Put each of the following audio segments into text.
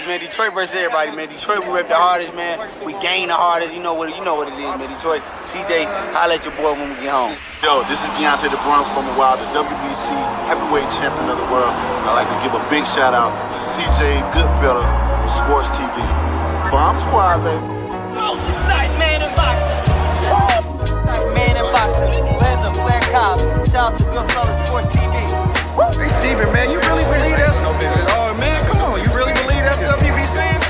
hardest, man. Detroit versus everybody, man. Detroit, we rep the hardest, man. We gain the hardest. You know what it is, man. Detroit, CJ, holla at your boy when we get home. Yo, this is Deontay the Bronx from the Wild, the WBC heavyweight champion of the world. I'd like to give a big shout out to CJ Goodfellow, Sports TV. Bomb Squad, baby. Oh, nice man in boxing. Man in boxing. Where's the Flair Cops? Shout out to Goodfellow Sports TV. Hey, Steven, man, you really believe that stuff? Oh, man, come on. You really believe that stuff you be saying?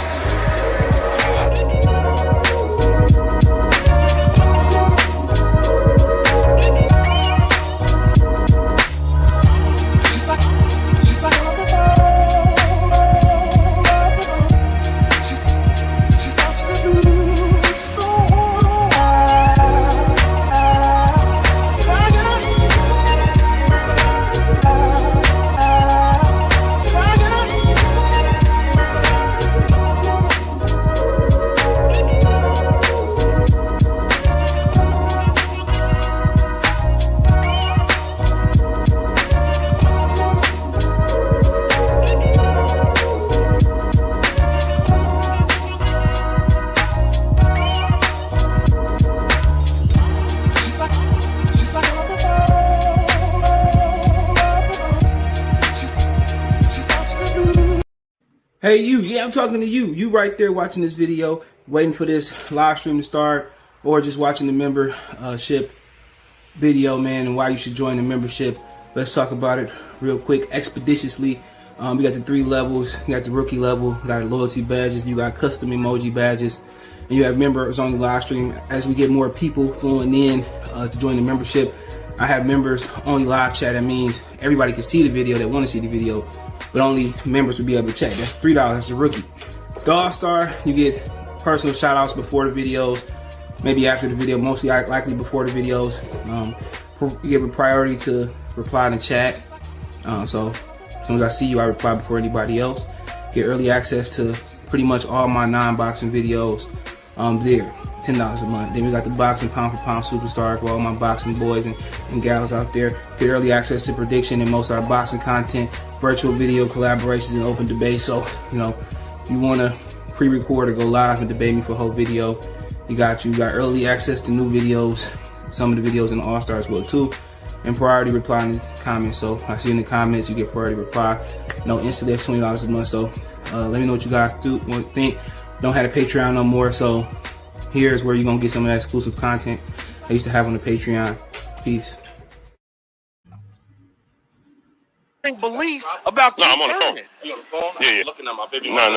Hey, yeah, I'm talking to you. You right there watching this video, waiting for this live stream to start, or just watching the membership video, man, and why you should join the membership. Let's talk about it real quick, expeditiously. We got the 3 levels. You got the rookie level, you got loyalty badges, you got custom emoji badges, and you have members on the live stream. As we get more people flowing in to join the membership, I have members only live chat. That means everybody can see the video that want to see the video, but only members will be able to chat. That's $3. That's a rookie. The All-Star, you get personal shout outs before the videos, maybe after the video, mostly likely before the videos. You give a priority to reply in the chat. So as soon as I see you, I reply before anybody else. Get early access to pretty much all my non-boxing videos there. $10 a month. Then we got the boxing pound for pound superstar for all my boxing boys and gals out there. Get early access to prediction and most of our boxing content, virtual video collaborations, and open debate. So, you know, if you want to pre-record or go live and debate me for a whole video, you got early access to new videos, some of the videos in the All-Star as well too, and priority reply in the comments. So I see in the comments you get priority reply. No, instantly that's $20 a month. So let me know what you guys think. Don't have a Patreon no more, so here's where you're gonna get some of that exclusive content I used to have on the Patreon. Peace. Belief about I'm on the phone. You on the phone? Yeah. Looking at my baby. No, I ain't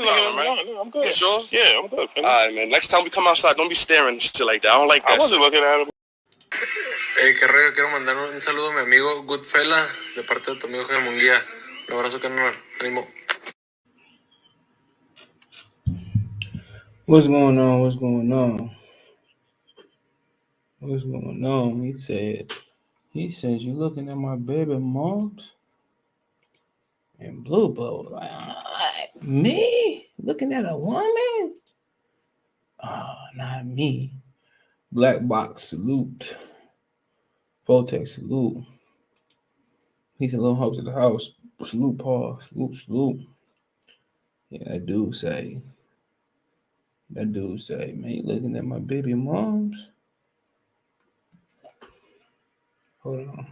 looking at him. No, I'm good. You sure? Yeah, I'm good. All right, man. Next time we come outside, don't be staring and shit like that. I don't like that. I wasn't looking at him. Hey, qué rollo, quiero mandar un saludo a mi amigo Goodfella de parte de tu amigo Jaime Munguía. Un abrazo, carnal. Ánimo. What's going on? What's going on? What's going on? He said, you looking at my baby moms? And Blue Bowl, like, me? Looking at a woman? Oh, not me. Black Box, salute. Voltex, salute. He said, little hopes at the house. Salute, Paul. Salute. Yeah, that dude say, man, you looking at my baby moms? Hold on.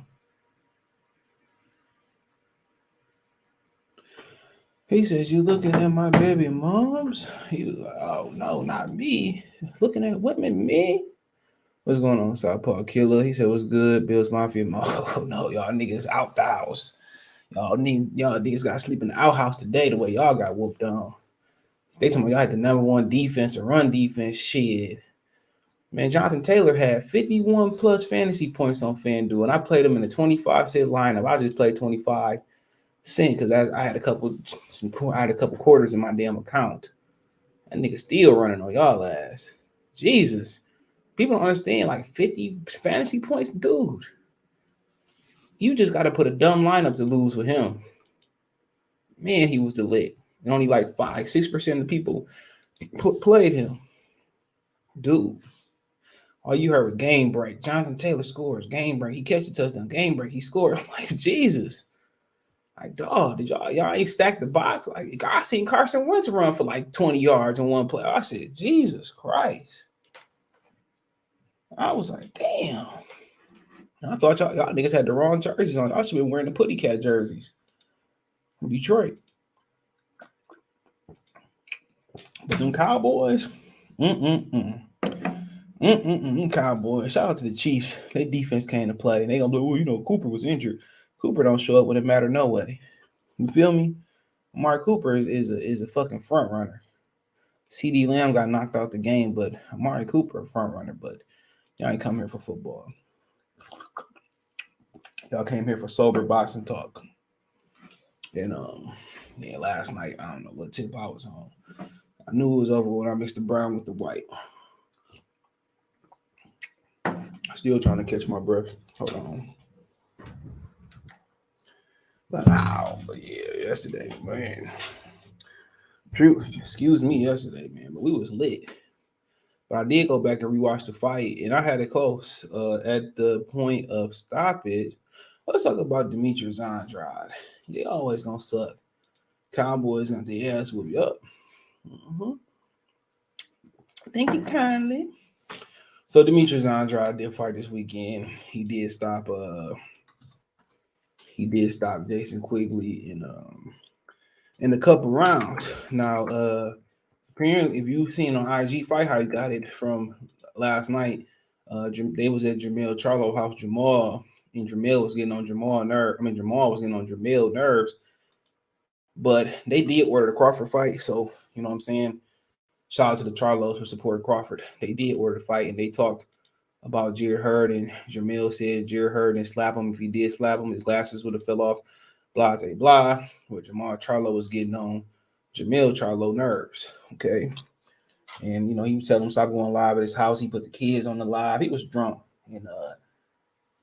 He said, you looking at my baby moms? He was like, oh, no, not me. Looking at women, me? What's going on, South Park Killer? He said, what's good? Bills Mafia. Oh, no, y'all niggas out the house. Y'all niggas got to sleep in the outhouse today the way y'all got whooped on. They told me y'all had the #1 defense or run defense. Shit. Man, Jonathan Taylor had 51 plus fantasy points on FanDuel, and I played him in a 25-cent lineup. I just played 25 cent because I had a couple quarters in my damn account. That nigga still running on y'all ass. Jesus. People don't understand, like 50 fantasy points, dude. You just got to put a dumb lineup to lose with him. Man, he was the lick. And only like 6% of the people played him. Dude. All you heard was game break. Jonathan Taylor scores, game break. He catches a touchdown, game break. He scored. I'm like, Jesus. Like, dog, did y'all ain't stacked the box? Like, I seen Carson Wentz run for like 20 yards in one play. I said, Jesus Christ. I was like, damn. I thought y'all niggas had the wrong jerseys on. Y'all should be wearing the Putty Cat jerseys from Detroit. But them Cowboys, Cowboys. Shout out to the Chiefs. Their defense came to play. And they gonna be, well, you know, Cooper was injured. Cooper don't show up when it matter no way. You feel me? Mark Cooper is a fucking front runner. CD Lamb got knocked out the game, but Amari Cooper a front runner. But y'all ain't come here for football. Y'all came here for sober boxing talk. And last night, I don't know what tip I was on. I knew it was over when I mixed the brown with the white. Still trying to catch my breath. Hold on. But yeah, yesterday, man. Excuse me, yesterday, man. But we was lit. But I did go back and rewatch the fight, and I had it close at the point of stoppage. Let's talk about Demetrius Andrade. They always gonna suck. Cowboys got their ass whoop you up. Thank you kindly. So Demetrius Andrade did fight this weekend. He did stop Jason Quigley in a couple rounds. Now apparently, if you've seen on IG Fight how he got it from last night, they was at Charlo house, Jermall, and Jermall was getting on Jermall nerves. But they did order the Crawford fight, so you know what I'm saying. Shout out to the Charlos who supported Crawford. They did order the fight, and they talked about Jared Hurd, and Jermall said Jared Hurd didn't slap him. If he did slap him, his glasses would have fell off. Blah, blah, blah. Where Jermall Charlo was getting on Jermall Charlo nerves. Okay. And, you know, he was telling him stop going live at his house. He put the kids on the live. He was drunk. And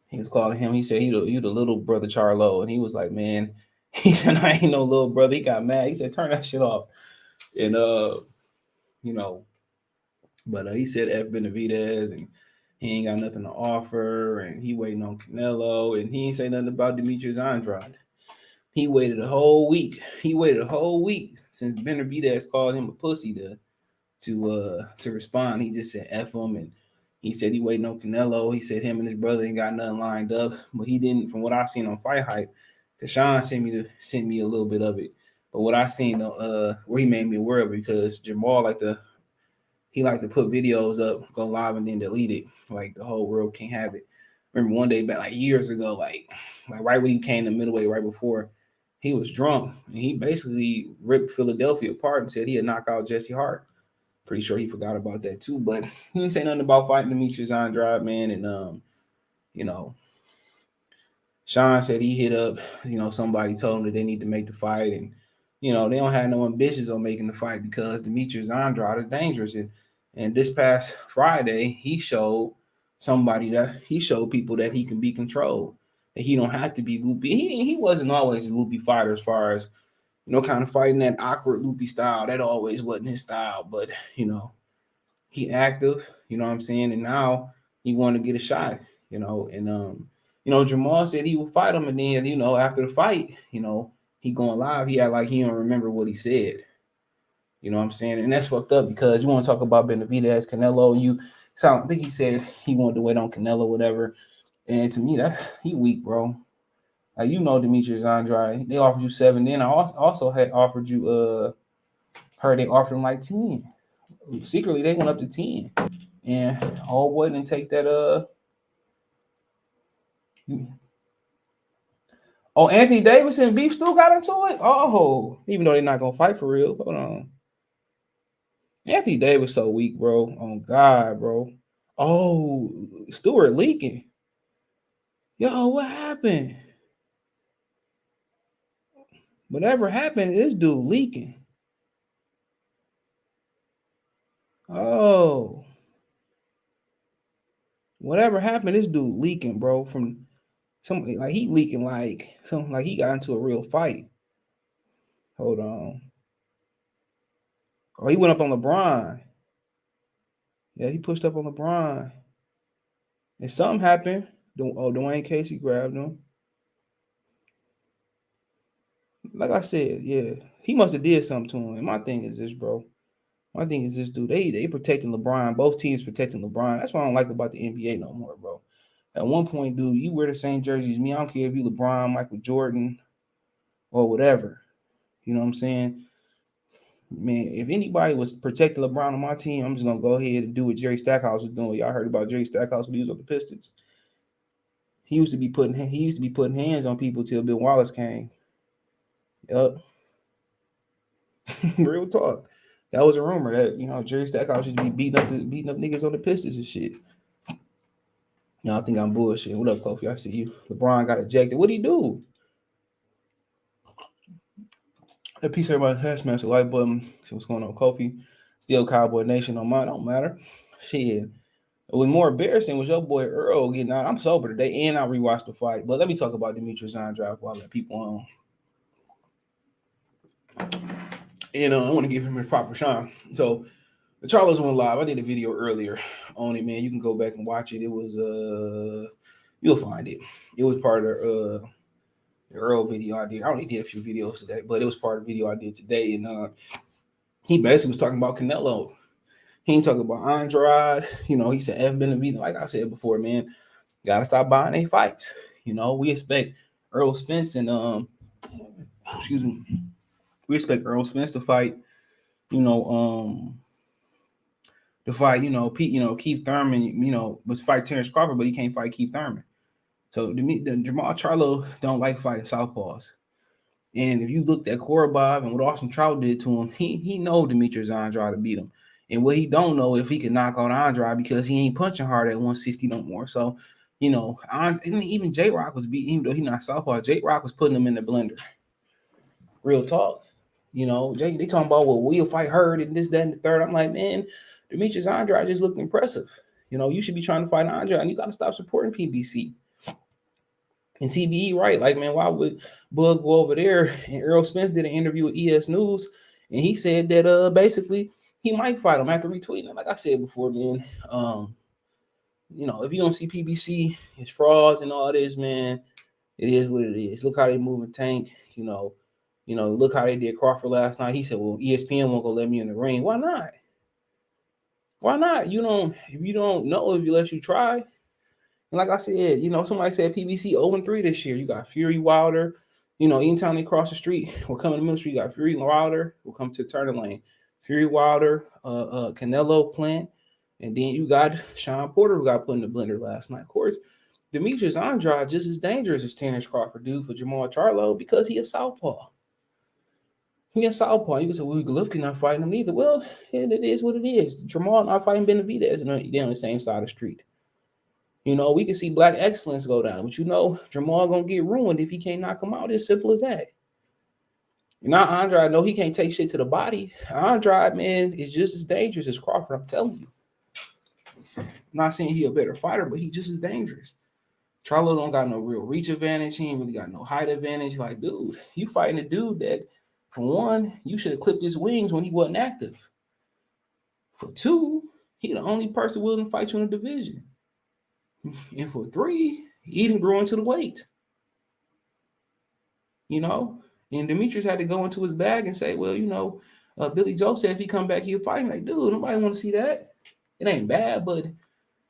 he was calling him. He said, you the little brother Charlo. And he was like, man, he said, I ain't no little brother. He got mad. He said, turn that shit off. And, you know, but he said F. Benavidez, and he ain't got nothing to offer. And he waiting on Canelo. And he ain't say nothing about Demetrius Andrade. He waited a whole week. Since Benavidez called him a pussy to respond. He just said F him, and he said he waiting on Canelo. He said him and his brother ain't got nothing lined up, but he didn't. From what I've seen on Fight Hype, Kashawn sent me a little bit of it, but what I seen where he made me aware of it, because Jermall like to put videos up, go live, and then delete it. Like the whole world can't have it. Remember one day back like years ago, like right when he came to middleweight, right before. He was drunk, and he basically ripped Philadelphia apart and said he'd knock out Jesse Hart. Pretty sure he forgot about that too, but he didn't say nothing about fighting Demetrius Andrade, man. And you know, Sean said he hit up, you know, somebody told him that they need to make the fight, and you know, they don't have no ambitions on making the fight because Demetrius Andrade is dangerous. And this past Friday, he showed people that he can be controlled. That he don't have to be loopy. He wasn't always a loopy fighter as far as, you know, kind of fighting that awkward loopy style. That always wasn't his style. But, you know, he active, you know what I'm saying? And now he want to get a shot, you know. And, you know, Jermall said he would fight him. And then, you know, after the fight, you know, he going live. He act like he don't remember what he said. You know what I'm saying? And that's fucked up because you want to talk about Benavidez, Canelo. I think he said he wanted to wait on Canelo, whatever. And to me, he weak, bro. Like, you know, Demetrius Andrade, they offered you 7. Then I also had offered you, heard they offered him like 10. Secretly, they went up to 10. And old boy didn't take that. Oh, Anthony Davis and Beef still got into it? Oh, even though they're not going to fight for real. Hold on. Anthony Davis so weak, bro. Oh, God, bro. Oh, Stewart leaking. Yo, what happened? Whatever happened, this dude leaking. Oh. Whatever happened, this dude leaking, bro. From something like he leaking like something like he got into a real fight. Hold on. Oh, he went up on LeBron. Yeah, he pushed up on LeBron. And something happened. Dwayne Casey grabbed him. like I said, yeah, he must have did something to him. And my thing is this, bro. My thing is this, dude. They protecting LeBron. Both teams protecting LeBron. That's what I don't like about the NBA no more, bro. At one point, dude, you wear the same jersey as me. I don't care if you LeBron, Michael Jordan, or whatever. You know what I'm saying? Man, if anybody was protecting LeBron on my team, I'm just gonna go ahead and do what Jerry Stackhouse was doing. Y'all heard about Jerry Stackhouse when he was on the Pistons. He used to be putting hands on people till Bill Wallace came. Yup. Real talk. That was a rumor that Jerry Stackhouse used to be beating up niggas on the Pistons and shit. Y'all think I'm bullshit. What up, Kofi? I see you. LeBron got ejected. What'd he do? A piece of everybody has smashed the like button. See what's going on, Kofi. Still Cowboy Nation on mine. Don't matter. Shit. It was more embarrassing was your boy Errol getting out. I'm sober today and I rewatched the fight. But let me talk about Demetrius Andrade while I let people on. And I want to give him a proper shine. So the Charlos went live. I did a video earlier on it, man. You can go back and watch it. It was you'll find it. It was part of the Errol video I did. I only did a few videos today, but it was part of the video I did today. And he basically was talking about Canelo. He ain't talking about Andrade. He said F Benavidez. Like I said before, man, gotta stop buying their fights. We expect Errol Spence and we expect Errol Spence to fight, Keith Thurman, was fight Terrence Crawford, but he can't fight Keith Thurman. So Jermall Charlo don't like fighting southpaws. And if you looked at Korobov and what Austin Trout did to him, he know Demetrius Andrade to beat him. And what he don't know if he can knock out Andrade because he ain't punching hard at 160 no more. So, even J-Rock was beating, even though he's not southpaw, J-Rock was putting him in the blender. Real talk. They talking about, well, we'll fight Hurd and this, that, and the third. I'm like, man, Demetrius Andrade just looked impressive. You should be trying to fight Andrade, and you got to stop supporting PBC. And TBE, right? Like, man, why would Bug go over there? And Errol Spence did an interview with ES News, and he said that basically he might fight him after retweeting it. Like I said before, man, if you don't see PBC, it's frauds and all this, man, it is what it is. Look how they moving Tank, look how they did Crawford last night. He said, well, ESPN won't go let me in the ring. Why not? Why not? If you don't know, if you let you try. And like I said, somebody said PBC 0-3 this year. You got Fury Wilder. Anytime they cross the street or come in the middle street, you got Fury Wilder will come to the turning lane. Fury Wilder, Canelo Plant, and then you got Sean Porter who got put in the blender last night. Of course, Demetrius Andrade just as dangerous as Terrence Crawford do for Jermall Charlo because he a southpaw. He a southpaw. You can say, well, Golovkin not fighting him either. Well, it is what it is. Jermall not fighting Benavidez, and they're on the same side of the street. We can see black excellence go down, but Jermall gonna get ruined if he can't knock him out. It's simple as that. Now Andrade, no, he can't take shit to the body. Andrade, man, is just as dangerous as Crawford. I'm telling you. I'm not saying he a better fighter, but he's just as dangerous. Charlo don't got no real reach advantage. He ain't really got no height advantage. Like, dude, you fighting a dude that, for one, you should have clipped his wings when he wasn't active. For two, he the only person willing to fight you in the division. And for three, he didn't grow into the weight. And Demetrius had to go into his bag and say, well, Billy Joe said if he come back, he'll fight. Like, dude, nobody want to see that. It ain't bad, but,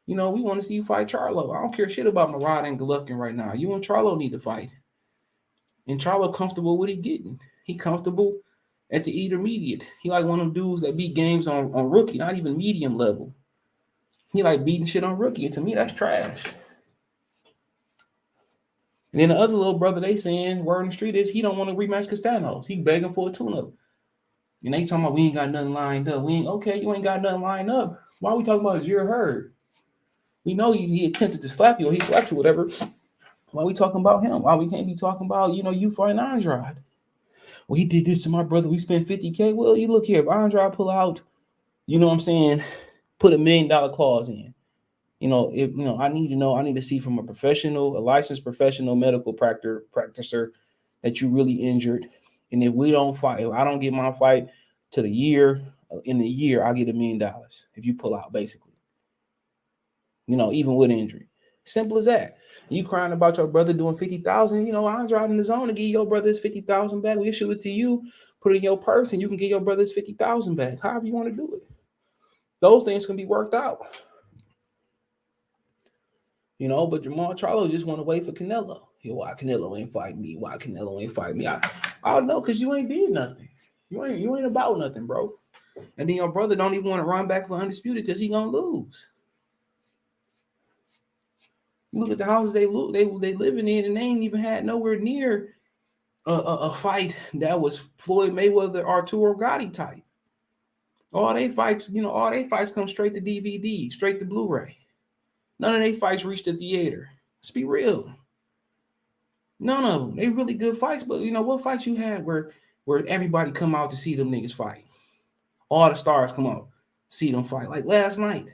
we want to see you fight Charlo. I don't care shit about Murad and Golovkin right now. You and Charlo need to fight. And Charlo comfortable with he getting. He comfortable at the intermediate. He like one of them dudes that beat games on rookie, not even medium level. He like beating shit on rookie. And to me, that's trash. And then the other little brother they saying, word on the street is he don't want to rematch Castanos. He begging for a tune-up. And they talking about we ain't got nothing lined up. You ain't got nothing lined up. Why are we talking about Jared Hurd? We know he attempted to slap you or he slapped you, whatever. Why are we talking about him? Why we can't be talking about, you fighting Andrade? Well, he did this to my brother. We spent $50K. Well, you look here. If Andrade pull out, put $1 million clause in. I need to see from a licensed professional medical practitioner that you really injured. And if we don't fight, if I don't get my fight to in the year, I'll get $1 million if you pull out, basically. Even with injury. Simple as that. You crying about your brother doing 50,000, you know, Andrade in the zone to give your brother's 50,000 back. We issue it to you, put it in your purse, and you can get your brother's 50,000 back. However you want to do it. Those things can be worked out. You know, but Jermall Charlo just want to wait for Canelo. Why Canelo ain't fight me? Why Canelo ain't fight me? I don't know, because you ain't did nothing. You ain't about nothing, bro. And then your brother don't even want to run back for undisputed because he gonna lose. You look at the houses they living in, and they ain't even had nowhere near a fight that was Floyd Mayweather, Arturo Gotti type. All they fights, come straight to DVD, straight to Blu-ray. None of they fights reached the theater. Let's be real. None of them. They really good fights, but you know what fights you had where everybody come out to see them niggas fight? All the stars come out, see them fight. Like last night.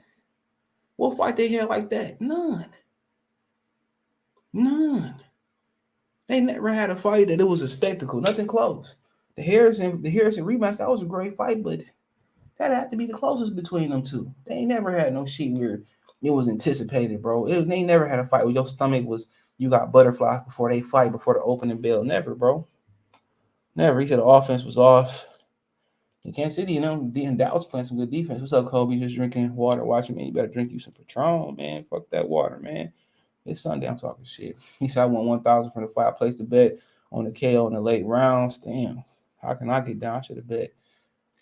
What fight they had like that? None. They never had a fight that it was a spectacle. Nothing close. The Harrison rematch, that was a great fight, but that had to be the closest between them two. They ain't never had no shit where it was anticipated, bro. They never had a fight where your stomach was, you got butterflies before they fight, before the opening bell. Never, bro. Never. He said the offense was off. In Kansas City, you know, Dallas playing some good defense. What's up, Kobe? Just drinking water, watching me. You better drink you some Patron, man. Fuck that water, man. It's Sunday. I'm talking shit. He said I won 1,000 from the fight. I placed the bet on the KO in the late rounds. Damn. How can I get down? I should have bet.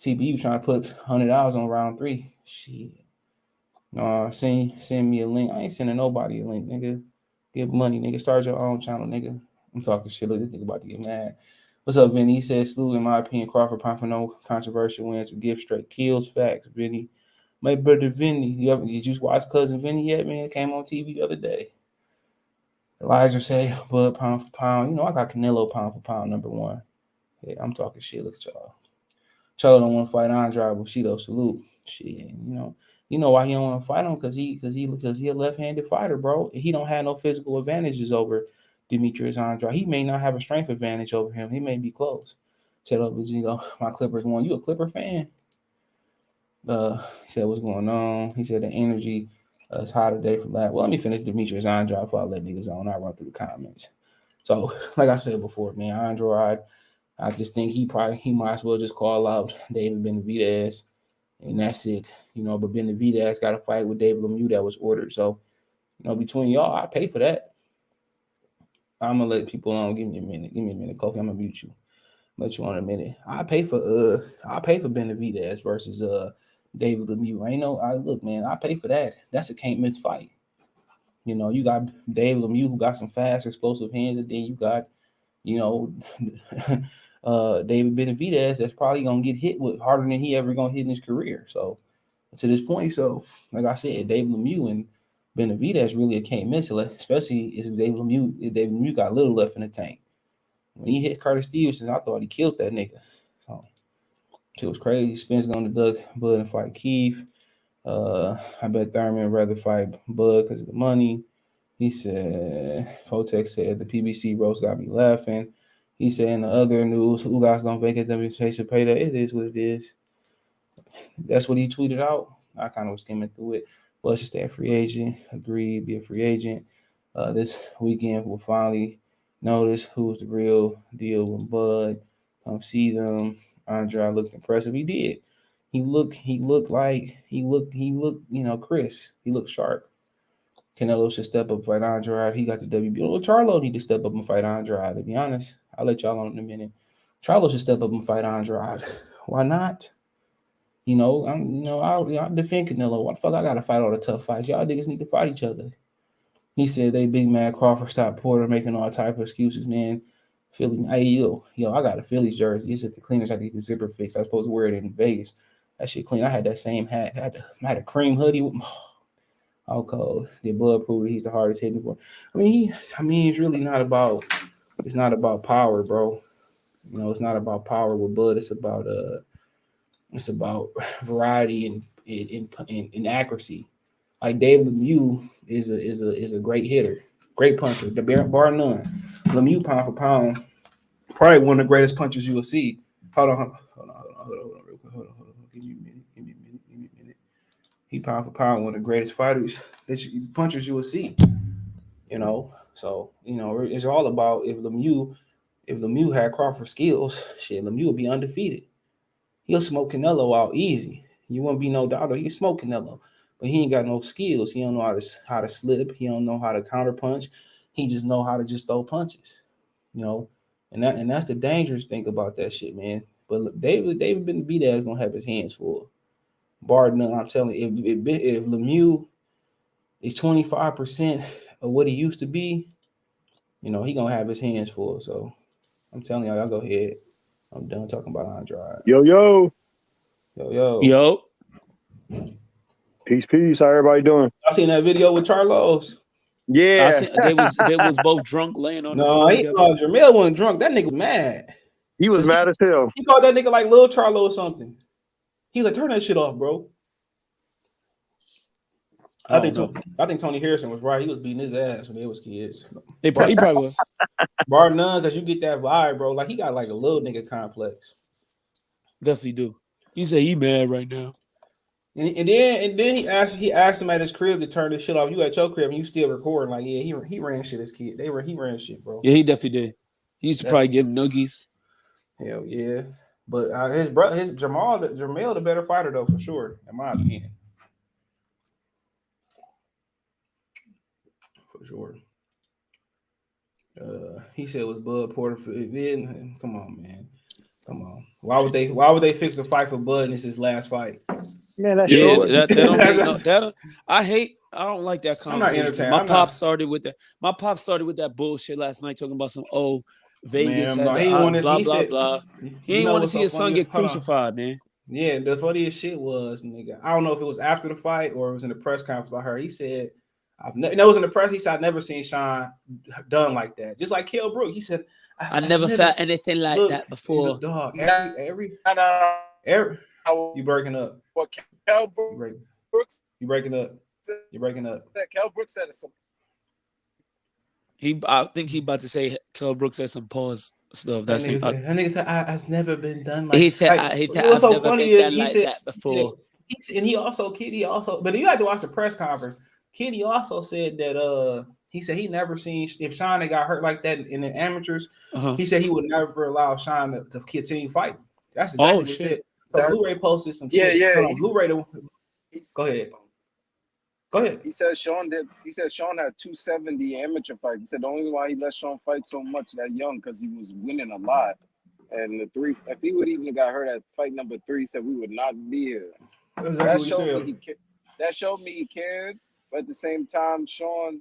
TBU trying to put $100 on round 3. Shit. No, send me a link. I ain't sending nobody a link, nigga. Give money, nigga. Start your own channel, nigga. I'm talking shit. Look, this nigga about to get mad. What's up, Vinny? He said, Slew, in my opinion, Crawford pumping no controversial wins to give straight kills. Facts, Vinny. My brother Vinny. Did you watch Cousin Vinny yet, man? It came on TV the other day. Elijah say, Bud pound for pound. You know, I got Canelo pound for pound #1. Yeah, I'm talking shit. Look at y'all. Charlo don't want to fight Andrade, Bushido. Salute. Shit, you know why he don't want to fight him? Because he a left-handed fighter, bro. He don't have no physical advantages over Demetrius Andrade. He may not have a strength advantage over him. He may be close. Said, my Clippers won. You a Clipper fan? He said, what's going on? He said the energy is high today from that. Well, let me finish Demetrius Andrade before I let niggas on. I run through the comments. So, like I said before, man, Andrade, I just think he might as well just call out David Benavidez, and that's it. You know, but Benavidez got a fight with David Lemieux that was ordered. So, you know, between y'all, I pay for that. I'm gonna let people on. Give me a minute, Kofi. I'm gonna mute you. Let you on a minute. I pay for Benavidez versus David Lemieux. Look, man, I pay for that. That's a can't miss fight. You know, you got David Lemieux who got some fast, explosive hands, and then you got, you know, David Benavidez that's probably gonna get hit with harder than he ever gonna hit in his career. So to this point, like I said, David Lemieux and Benavidez really a can't miss, especially if David Lemieux got a little left in the tank. When he hit Curtis Stevenson, I thought he killed that nigga. So it was crazy. Spence going to Doug Bud and fight Keith. I bet Thurman rather fight Bud because of the money. He said, Fotex said the PBC roast got me laughing. He said in the other news, who guys gonna vacate WBC to pay that? It is what it is. That's what he tweeted out. I kind of was skimming through it. Bush should stay a free agent. Agreed, be a free agent. This weekend we'll finally notice who's the real deal with Bud. Come see them. Andrade looked impressive. He did. He looked, you know, crisp. He looked sharp. Canelo should step up and fight Andrade. He got the WB. Well, Charlo need to step up and fight Andrade, to be honest. I'll let y'all on in a minute. Charlo should step up and fight Andrade. Why not? You know, I'll defend Canelo. Why the fuck I gotta fight all the tough fights? Y'all niggas need to fight each other. He said they big mad Crawford stopped Porter making all type of excuses, man. Philly, I got a Phillies jersey. It's at the cleaners. I get the zipper fixed. I was supposed to wear it in Vegas. That shit clean. I had that same hat. I had a cream hoodie with all cold. The blood proved he's the hardest hitting for. It's really not about. It's not about power, bro. You know, it's not about power with Bud. It's about variety and accuracy. Like David Lemieux is a great hitter, great puncher, bar none. Lemieux pound for pound, probably one of the greatest punchers you will see. Hold on, real quick. Hold on. Give me a minute. He pound for pound, one of the greatest punchers you will see. You know, so it's all about if Lemieux had Crawford skills, shit, Lemieux would be undefeated. He'll smoke Canelo out easy. You won't be no doubter. He can smoke Canelo, but he ain't got no skills. He don't know how to slip. He don't know how to counter punch. He just know how to just throw punches. And that's the dangerous thing about that shit, man. But David been beat ass gonna have his hands full. Bar none, I'm telling you, if Lemieux is 25% of what he used to be, he gonna have his hands full. So I'm telling y'all go ahead. I'm done talking about Andrade. Yo. Peace. How everybody doing? I seen that video with Charlo's. Yeah. They was both drunk laying on the floor. No, Jermall wasn't drunk. That nigga was mad. He was mad as hell. He called that nigga like Lil Charlo or something. He was like, turn that shit off, bro. I think Tony Harrison was right. He was beating his ass when they was kids. He probably was. Bar none, because you get that vibe, bro. Like he got like a little nigga complex. Definitely do. He said he mad right now. And then he asked him at his crib to turn this shit off. You at your crib and you still recording. Like, yeah, he ran shit as kid. He ran shit, bro. Yeah, he definitely did. He used to probably give noogies. Hell yeah. But his Jermall the better fighter though, for sure, in my opinion. For sure. He said it was Bud Porter. Then come on, man. Come on. Why would they fix the fight for Bud and it's his last fight? Man, that's I don't like that conversation. My pop started with that bullshit last night talking about some Vegas blah blah. He ain't want to see his son get crucified, man. Yeah, the funniest shit was, nigga, I don't know if it was after the fight or it was in the press conference I heard. He said, it was in the press. He said, I've never seen Sean done like that. Just like Kell Brook. He said, I never felt anything like that before. Dog, every you breaking up. What Kell Brooks? You breaking up. You're breaking up. Kell Brooks said some. I think he about to say Kell Brooks said some pause stuff. That nigga said, I've never been done like. He said, I've never been done like that before. And he also, but you had to watch the press conference. Kitty also said that he said he never seen if Sean had got hurt like that in the amateurs. He said he would never allow Sean to continue fighting. That's exactly what he said. So Blu-ray posted some shit. Yeah. Blu-ray. Go ahead. He said Sean had 270 amateur fights. He said the only why he let Sean fight so much that young because he was winning a lot. And if he would even have got hurt at fight number 3, he said we would not be here. That showed me he cared. But at the same time, Sean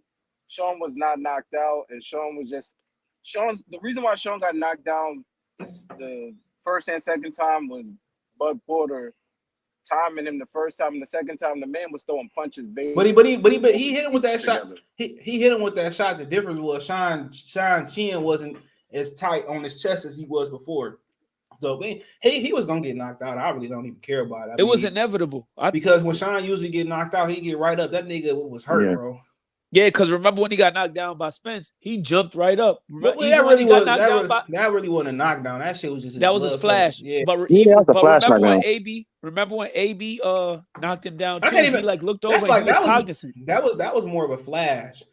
was not knocked out, and the reason why Sean got knocked down the first and second time was Bud Porter timing him the first time, and the second time the man was throwing punches. But he hit him with that shot. He hit him with that shot. The difference was Sean chin wasn't as tight on his chest as he was before. So he was gonna get knocked out. I really don't even care about it. It was inevitable. Because when Sean usually get knocked out, he get right up. That nigga was hurt, bro. Yeah, because remember when he got knocked down by Spence, he jumped right up. That really wasn't a knockdown. That shit was just a splash. Yeah. But remember when AB knocked him down too? He looked over and he was cognizant. That was more of a flash.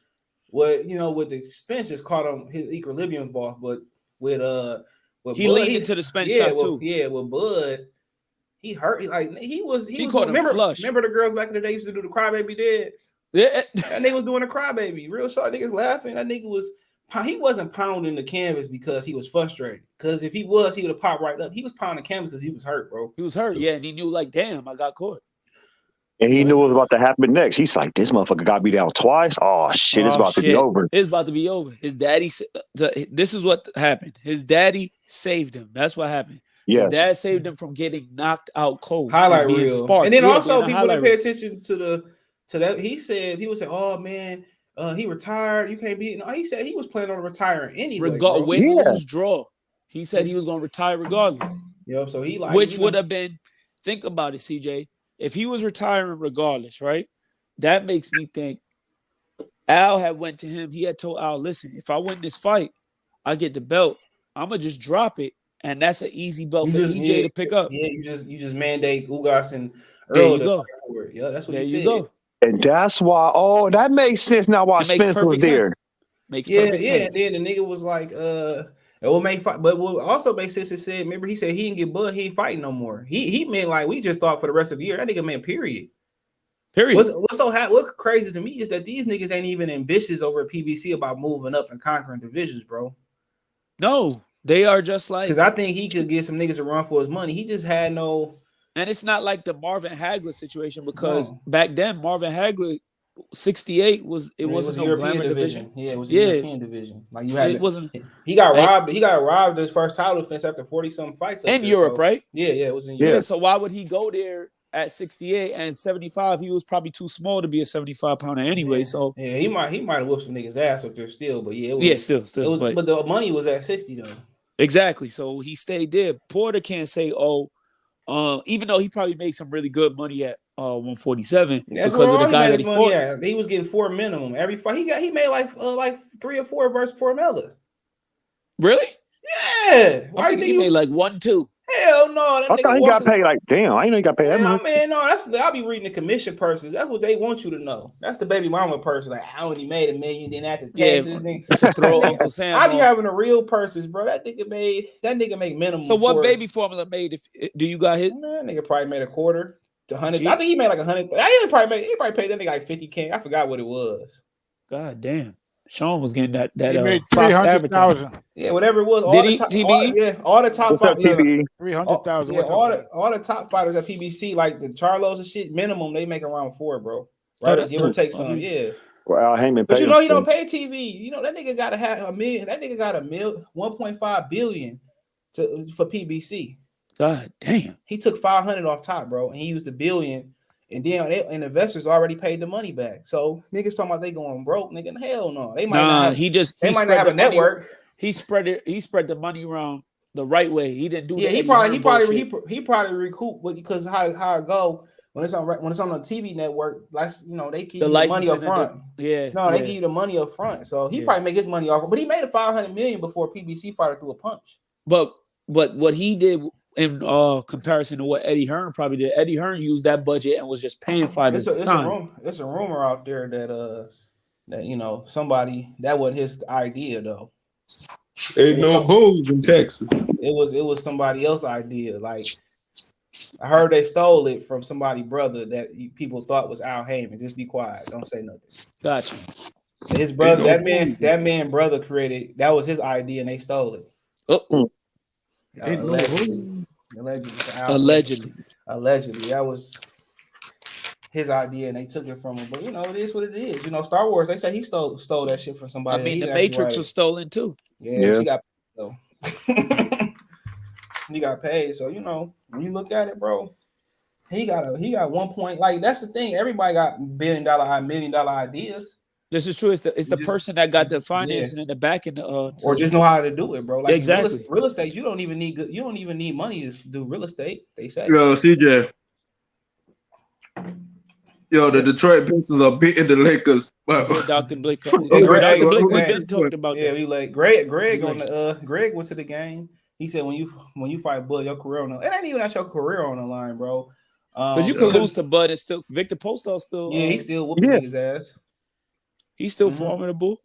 With the Spence just caught him his equilibrium off, but with he Bud, leaned into the Spence shot too. Yeah, with Bud, he hurt. He caught him flush. Remember the girls back in the day used to do the crybaby dance? Yeah, that nigga was doing a crybaby. Real short niggas laughing. That nigga wasn't pounding the canvas because he was frustrated. Because if he would have popped right up. He was pounding the canvas because he was hurt, bro. He was hurt, yeah, and he knew damn, I got caught. And he knew what was about to happen next. He's like, this motherfucker got me down twice. Oh shit, it's about to be over. It's about to be over. His daddy. This is what happened. His daddy saved him. That's what happened. Yes. His dad saved him from getting knocked out cold. Highlight reel. And then also people that pay attention to that. He would say, "Oh man, he retired. You can't beat." No, he said he was planning on retiring anyway. Win, lose, draw. He said he was going to retire regardless. Yep. So which would have been. Think about it, CJ. If he was retiring regardless, right? That makes me think Al had went to him. He had told Al, listen, if I win this fight, I get the belt. I'm gonna just drop it, and that's an easy belt for EJ to pick up. Yeah, you just mandate Ugas and Errol. There you go. Yeah, that's what there he you said. Go. And that's why. Oh, that makes sense now. Why Spence was there. Makes perfect And sense. then the nigga was like, it will make fight, but what also makes sense is said, remember he said he didn't get butt, he ain't fighting no more. He meant like we just thought for the rest of the year. That nigga meant period. Period. What's crazy to me is that these niggas ain't even ambitious over at PBC about moving up and conquering divisions, bro. No, they are just like, because I think he could get some niggas a run for his money. He just had no. And it's not like the Marvin Hagler situation because back then Marvin Hagler 68 wasn't no European glamour division. Yeah, it was a European division. Like you had it wasn't. He got robbed. He got robbed his first title defense after 40-something fights In Europe, right? Yeah, it was in Europe. Yeah, so why would he go there at 68 and 75? He was probably too small to be a 75-pounder anyway. Yeah. So yeah, he might have whooped some niggas' ass up there still, but yeah, it was, still. But the money was at 60 though. Exactly. So he stayed there. Porter can't say, even though he probably made some really good money at 147 because of the guy that he fought. Yeah, he was getting $4 minimum every fight. He made like 3 or 4 versus Formella. Really? Yeah. I think he made like 1-2. Hell no. I thought he got paid like damn. I didn't know he got paid that much. Man, no, I'll be reading the commission persons. That's what they want you to know. That's the baby mama person. Like, I only made $1 million, then after taxes, to throw Uncle Sam. I be having the real persons, bro. That nigga make minimum. So what baby formula made? Do you got hit? Man, nigga probably made $250 to $100. I think he made like $100. He probably paid that nigga like $50K. I forgot what it was. God damn. Sean was getting that he made Fox 300,000. Yeah, whatever it was. Did he? TBE? All the top fighters. 300,000. Yeah, all the top fighters at PBC, like the Charlos and shit, minimum they make around 4, bro. Right, give or take some. Yeah. Well, Heyman, but you know he don't pay TV. You know that nigga got to have $1 million. That nigga got $1.5 billion for PBC. God damn. He took 500 off top, bro, and he used $1 billion. And then investors already paid the money back. So niggas talking about they going broke, nigga. Hell no. They might not have, they might not have a network. He spread the money around the right way. He didn't do that. He probably recoup because how it go when it's on the TV network, like they give you the money up front. They give you the money up front. So he probably make his money off, but he made $500 million before PBC fighter threw a punch. But what he did in comparison to what Eddie Hearn probably did, Eddie Hearn used that budget and was just paying fighters. It's a rumor out there that somebody that wasn't his idea though. Ain't no hoes in Texas. It was somebody else's idea. Like I heard they stole it from somebody's brother that people thought was Al Heyman. Just be quiet. Don't say nothing. Gotcha. His brother, that man brother created. That was his idea, and they stole it. Allegedly, that was his idea, and they took it from him. But it is what it is. Star Wars. They say he stole that shit from somebody. I mean, the Matrix was stolen too. Yeah. She got paid, though. He got paid. So when you look at it, bro, he got 1 point. Like that's the thing. Everybody got $1 million ideas. This is true. It's the person that got the financing in the back and or just know how to do it, bro. Like exactly. Real estate, you don't even need money to do real estate. They say. Yo, CJ. Yo, the Detroit Pistons are beating the Lakers. Dr. Blick. Dr. Blick, we've been talking about that. Yeah, we like Greg on the Greg went to the game. He said when you fight Bud, your career on the it ain't even not your career on the line, bro. But you could lose to Bud and still Victor Postol still. Yeah, he's still whooping his ass. He's still formidable.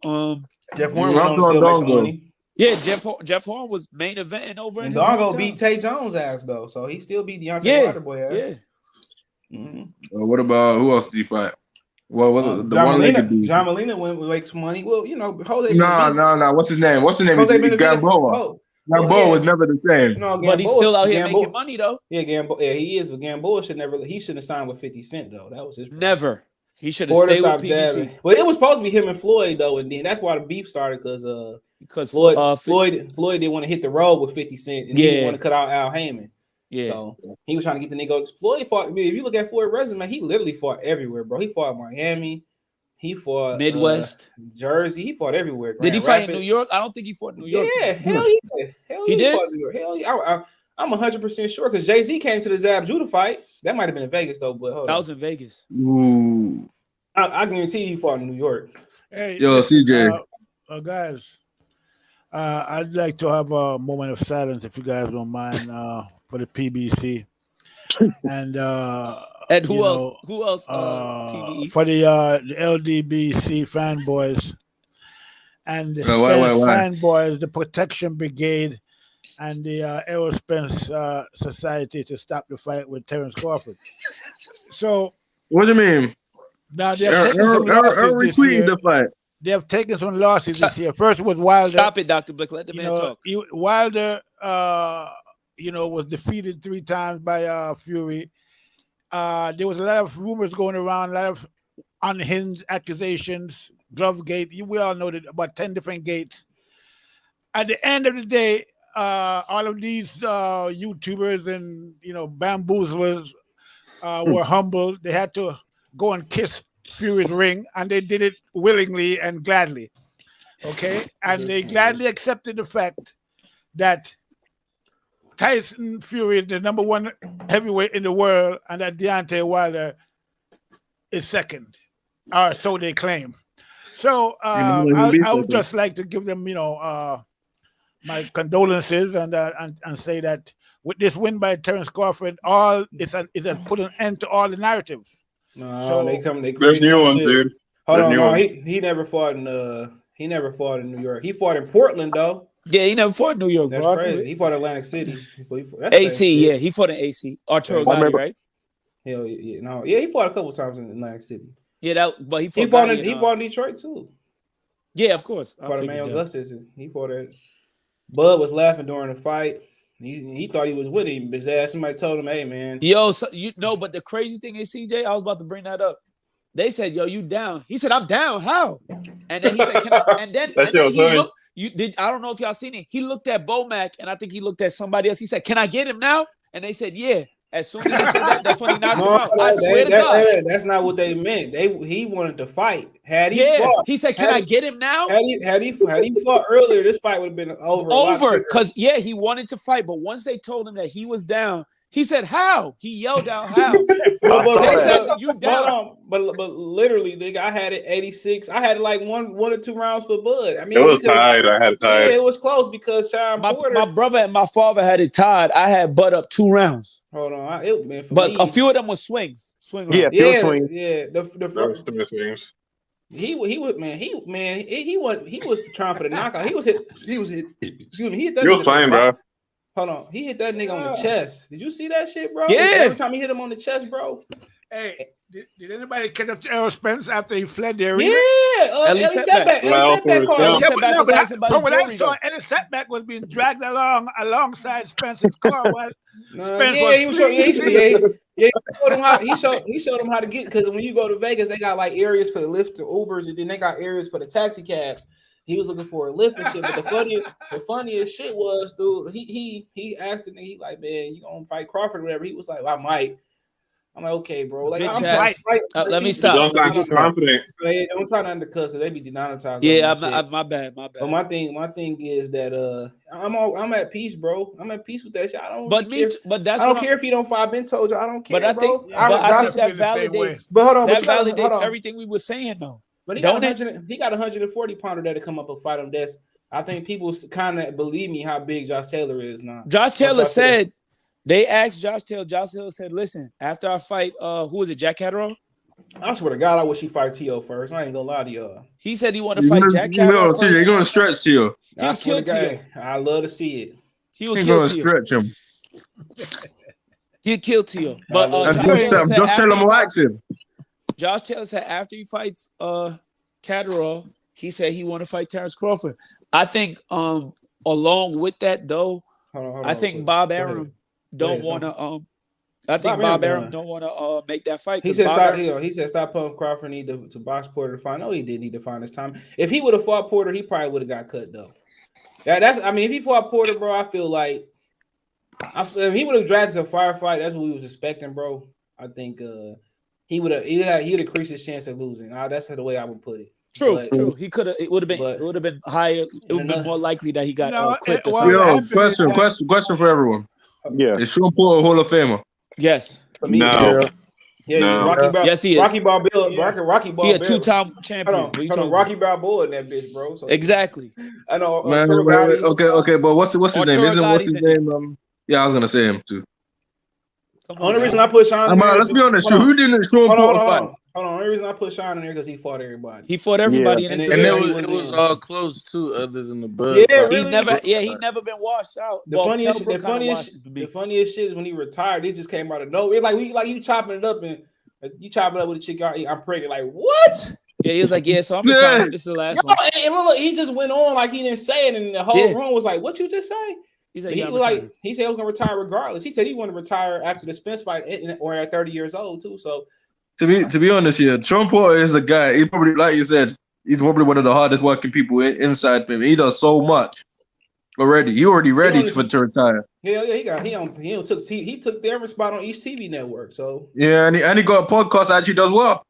Jeff Horn went on to still make some money. Yeah, Jeff Horn was main eventing over. And Dongo beat Tay Jones' ass though, so he still beat Deontay Waterboy ass. Yeah. What about who else did he fight? Well, the John one John Molina went with like some money. Well, Jose. No. What's his name? Gamboa. Gamboa was never the same. No, but he's still out here making money though. Yeah, Gamboa. Yeah, he is. But Gamboa he shouldn't have signed with 50 Cent though. That was his problem. Never. He should have stayed with PBC. But it was supposed to be him and Floyd though, and then that's why the beef started because Floyd didn't want to hit the road with 50 Cent, and he didn't want to cut out Al Heyman. Yeah, so he was trying to get the nigga. Floyd fought. I mean, if you look at Floyd's resume, he literally fought everywhere, bro. He fought Miami, he fought Midwest, Jersey. He fought everywhere. Did he fight in New York? I don't think he fought in New York. Yeah, hell he did. He did. Fought in New York. Hell yeah. I'm 100% sure because Jay-Z came to the Zab Judah fight. That might have been in Vegas though, but that was in Vegas. Ooh. I guarantee he fought in New York. Hey, yo, CJ. Guys, I'd like to have a moment of silence if you guys don't mind for the PBC. And who else? Who else? TBE? For the LDBC fanboys. and the Spence fanboys, the Protection Brigade, and the Errol Spence Society to stop the fight with Terence Crawford. So, what do you mean? Now they have taken some losses this year. The fight. They have taken some losses this year. First was Wilder. Stop it, Dr. Blick. Let the man talk. Wilder, was defeated 3 times by Fury. There was a lot of rumors going around, a lot of unhinged accusations, glove gate. We all know that about 10 different gates. At the end of the day, all of these YouTubers and bamboozlers were humbled. They had to go and kiss Fury's ring, and they did it willingly and gladly. Okay, and they gladly accepted the fact that Tyson Fury is the #1 heavyweight in the world, and that Deontay Wilder is second, or so they claim. So I would just like to give them, my condolences and say that with this win by Terence Crawford, it has put an end to all the narratives. No, so there's new ones, dude. Hold on, no, he never fought in New York. He fought in Portland though. Yeah, he never fought in New York. That's bro. crazy. He fought Atlantic City. AC, yeah, he fought in AC. Arturo Gatti, right? Hell yeah, no, yeah, he fought a couple times in Atlantic City. Yeah, but he fought. He fought in Detroit too. Yeah, of course. He fought Emmanuel Augustus. He fought it. Bud was laughing during the fight. He thought he was with him. His ass. Somebody told him, "Hey, man." Yo, but the crazy thing is, CJ, I was about to bring that up. They said, "Yo, you down?" He said, "I'm down." How? And then he said, "Can I?" And then he looked. I don't know if y'all seen it. He looked at Bomac, and I think he looked at somebody else. He said, "Can I get him now?" And they said, "Yeah." As soon as he said that, that's when he knocked him out. I swear to God. That's not what they meant. He wanted to fight. Had he fought, he said, "Can I get him now?" Had he fought earlier, this fight would have been over. Because he wanted to fight, but once they told him that he was down, he said, "How?" He yelled out, "How?" They said, "You down?" But literally, nigga, I had it 86. I had like one or 2 rounds for Bud. I mean, it was tied. I had it tied. Yeah, it was close because my brother and my father had it tied. I had Bud up 2 rounds. Hold on, a few of them were swings. Swing rounds. Yeah, swings. Yeah. The first swings. He was trying for the knockout. He was hit. Excuse me. He hit that. You were playing, bro. Hold on. He hit that nigga on the chest. Did you see that shit, bro? Yeah. Every time he hit him on the chest, bro. Hey, did anybody catch up to Errol Spence after he fled the arena? Yeah. Ellie Setback. From what I saw, Ellie Setback was being dragged alongside Spence's car while he showed him how to get, because when you go to Vegas, they got like areas for the Lyft to Ubers, and then they got areas for the taxi cabs. He was looking for a lift and shit, but the funniest shit was, dude, he asked me, he like, "Man, you gonna fight Crawford or whatever?" He was like, "I might." I'm like, "Okay, bro." Like, let me stop. Don't sound confident. Don't try to undercut because they be demonetized. Yeah, my bad. But my thing is that I'm at peace, bro. I'm at peace with that shit. I don't. That's I don't care if you don't fight. I've been told you I don't care. But I think that validates. But hold on, that validates everything we were saying, though. But he got 140 pounder that'll come up and fight him. I think people kind of believe me how big Josh Taylor is now. Josh Taylor said, they asked Josh Taylor. Josh Taylor said, "Listen, after I fight, who is it, Jack Catterall?" I swear to God, I wish he fight T.O. first. I ain't gonna lie to y'all. He said he wanted to fight Jack Catterall first. You're gonna stretch T.O. He'll kill T.O. I love to see it. He will kill T.O. Stretch him. He'll kill T.O. But just tell him relax him. Josh Taylor said after he fights Catterall, he said he want to fight Terence Crawford. I think along with that though, I think Bob Arum don't want to make that fight. He said stop putting Crawford need to box Porter to find. No, he did need to find his time. If he would have fought Porter, he probably would have got cut though. If he fought Porter, bro, I feel like if he would have dragged to a firefight, that's what we was expecting, bro. I think he would have increased his chance of losing. That's the way I would put it. True. He could have. It would have been higher. It would have been more likely that he got clipped. Question for everyone. Yeah, is Sean Porter a Hall of Famer? Yes. No. Yes, he is. Rocky Balboa. Rocky Balboa. He a 2-time champion. Rocky Balboa in that bitch, bro. So. Exactly. I know. Okay, but what's his name? What's his name? Yeah, I was gonna say him too. Only reason I put Sean. Let's be honest. Who didn't Sean Porter fight? Hold on, the only reason I put Sean in there because he fought everybody. He fought everybody in his And division. it was all close too, other than the Bud. Yeah, fight. really. He never been washed out. The funniest shit is when he retired. It just came out of nowhere. Like you chopping it up and you chopping it up with a chick. I'm pregnant. Like what? Yeah, he was like, yeah. So I'm retired. This is the last one. And look, he just went on like he didn't say it, and the whole room was like, "What you just say?" He said, he said he was gonna retire regardless. He said he wanted to retire after the Spence fight or at 30 years old too. So to be honest, yeah, Sean Porter is a guy. He probably, like you said, he's probably one of the hardest working people inside him. He does so much already. He already ready to retire. Yeah, he took their spot on each TV network. So yeah, and he got a podcast that actually does well.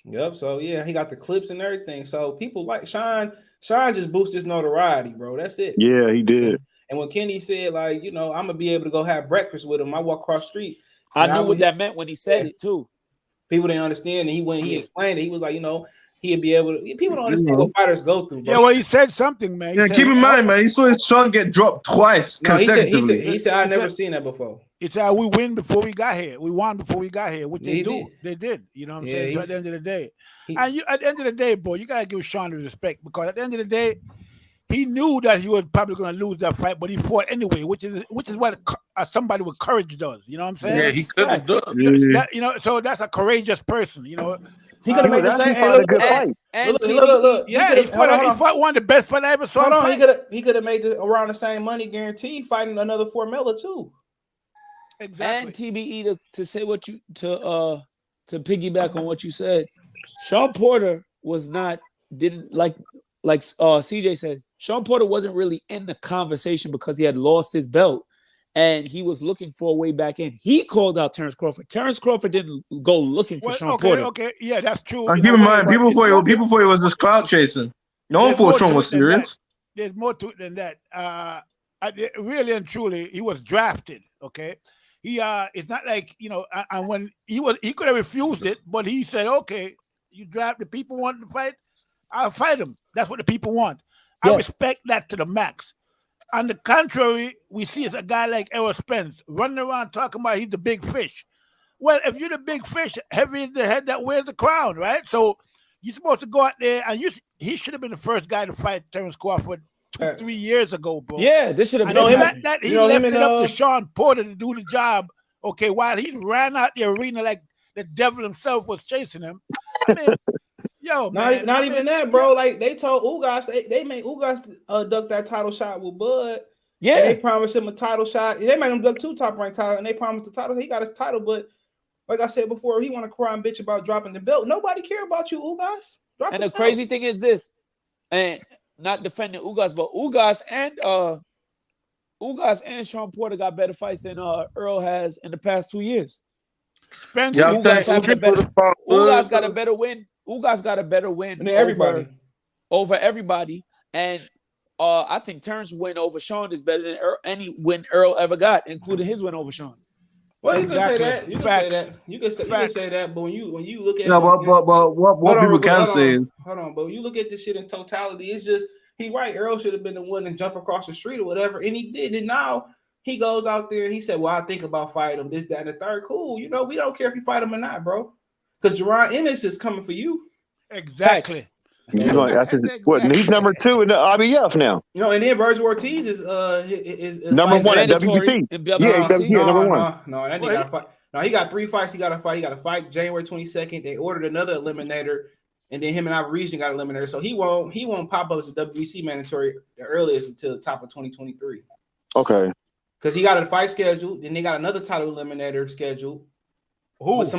Yep. So yeah, he got the clips and everything. So people like Sean just boosts his notoriety, bro. That's it. Yeah, he did. And when Kenny said, like, I'm gonna be able to go have breakfast with him, I walk across the street. I knew what that meant when he said it too. People didn't understand, and he explained it. He was like, he'd be able to. People don't understand what fighters go through, bro. Yeah, well, he said something, man. Yeah, keep in mind, man. He saw his son get dropped twice consecutively. He said, "I never seen that before." He said, "We win before we got here. We won before we got here," which they do. They did. You know what I'm saying? So at the end of the day, at the end of the day, boy, you gotta give Sean the respect because at the end of the day, he knew that he was probably going to lose that fight, but he fought anyway, which is what somebody with courage does. You know what I'm saying? Yeah, he could have done. So that's a courageous person. He could have made the same. Look. Yeah, he fought one of the best fights I ever saw. Hold on, he could have made around the same money guaranteed fighting another Formella too. Exactly. And TBE to say what you to piggyback on what you said. Sean Porter didn't like CJ said. Sean Porter wasn't really in the conversation because he had lost his belt and he was looking for a way back in. He called out Terrence Crawford. Terrence Crawford didn't go looking for Sean Porter. Okay, yeah, that's true. Keep in mind, people thought he was just clout chasing. No one thought Sean was serious. There's more to it than that. Really and truly, he was drafted. Okay, it's not like and when he could have refused it, but he said, "Okay, you draft the people want to fight. I'll fight them. That's what the people want." I respect that to the max. On the contrary, we see it's a guy like Errol Spence running around talking about he's the big fish. Well, if you're the big fish, heavy is the head that wears the crown, right? So you're supposed to go out there, and he should have been the first guy to fight Terrence Crawford 3 years ago, bro. Yeah, this should have been he left it up to Sean Porter to do the job, okay, while he ran out the arena like the devil himself was chasing him. I mean, yo, not even that, bro. Like they told Ugas, they made Ugas duck that title shot with Bud. Yeah, and they promised him a title shot. They made him duck 2 top-ranked titles, and they promised the title. He got his title, but like I said before, he want to cry and bitch about dropping the belt. Nobody care about you, Ugas. And the crazy thing is this, and not defending Ugas, but Ugas and Sean Porter got better fights than Errol has in the past 2 years. Ugas got a better win. Ugas got a better win over everybody. And I think Terrence win over Sean is better than any win Errol ever got, including his win over Sean. Well, you can say that. You can say that. But when you look at what people can say. Hold on, but when you look at this shit in totality, it's just he right. Errol should have been the one to jump across the street or whatever, and he did. And now he goes out there and he said, "Well, I think about fighting him. This, that, and the third. Cool. We don't care if you fight him or not, bro. Because Jerron Ennis is coming for you. Exactly. He's number 2 in the IBF now. And then Virgil Ortiz is number 1 at WBC. Number 1. No, that nigga got to fight. No, he got 3 fights. He got to fight. He got to fight January 22nd. They ordered another eliminator, and then him and Region got eliminated. So he won't pop up as a WBC mandatory the earliest until the top of 2023. Okay. Because he got a fight scheduled, then they got another title eliminator scheduled. Who? If you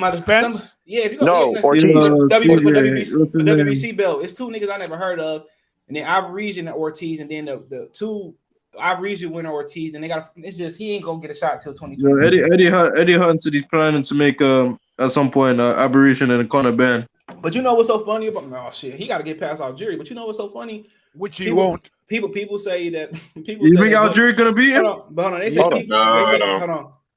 go Ortiz. WBC belt. It's 2 niggas I never heard of, and then Region and Ortiz, and then the 2 Region winner Ortiz, and they got. It's just he ain't gonna get a shot till 2020. Eddie Hunt said he's planning to make at some point Region and Conor Ben. But you know what's so funny about he got to get past Algeria. But you know what's so funny? Which he won't. People say that. You think Algeria gonna beat him? Hold on.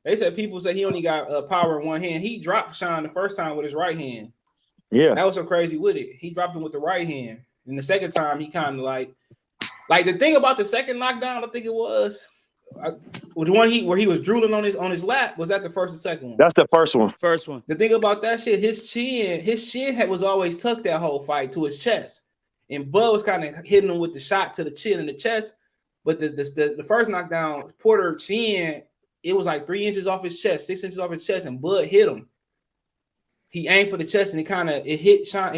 They said people say he only got power in one hand. He dropped Sean the first time with his right hand. Yeah, that was so crazy with it. He dropped him with the right hand, and the second time he kind of like the thing about the second knockdown. I think it was the one where he was drooling on his lap, was that the first or second one? That's the first one. First one. The thing about that shit, his chin was always tucked that whole fight to his chest, and Bud was kind of hitting him with the shot to the chin and the chest. But the first knockdown, Porter chin, it was like 3 inches off his chest, 6 inches off his chest, and Bud hit him. He aimed for the chest, and it hit Sean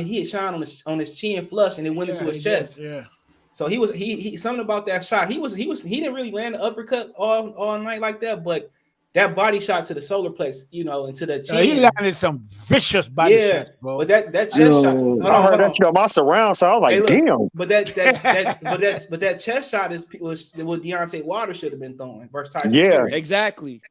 on his chin flush, and it went into his chest. Yeah. So he something about that shot. He didn't really land the uppercut all night like that, but that body shot to the solar plex, into the chin. He landed some vicious body shots, bro. But that chest shot. I heard that shit on my surround, so I was like, damn. But that chest shot was what Deontay Wilder should have been throwing versus Tyson Fury. Exactly.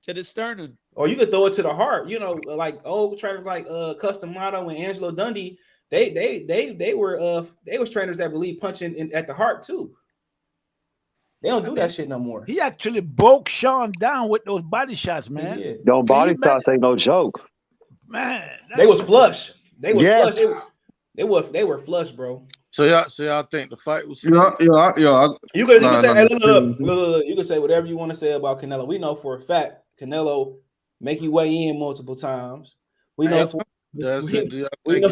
To the sternum. Or you could throw it to the heart, like old trainers like Custom Motto and Angelo Dundee. They was trainers that believe punching at the heart too. They don't do that shit no more. He actually broke Sean down with those body shots, man. Yeah. Don't body shots ain't no joke. Man, they was flush. They was flush. They were flush, bro. So y'all think the fight was? You can say, look, you can say whatever you want to say about Canelo. We know for a fact Canelo make you weigh in multiple times. We know. We know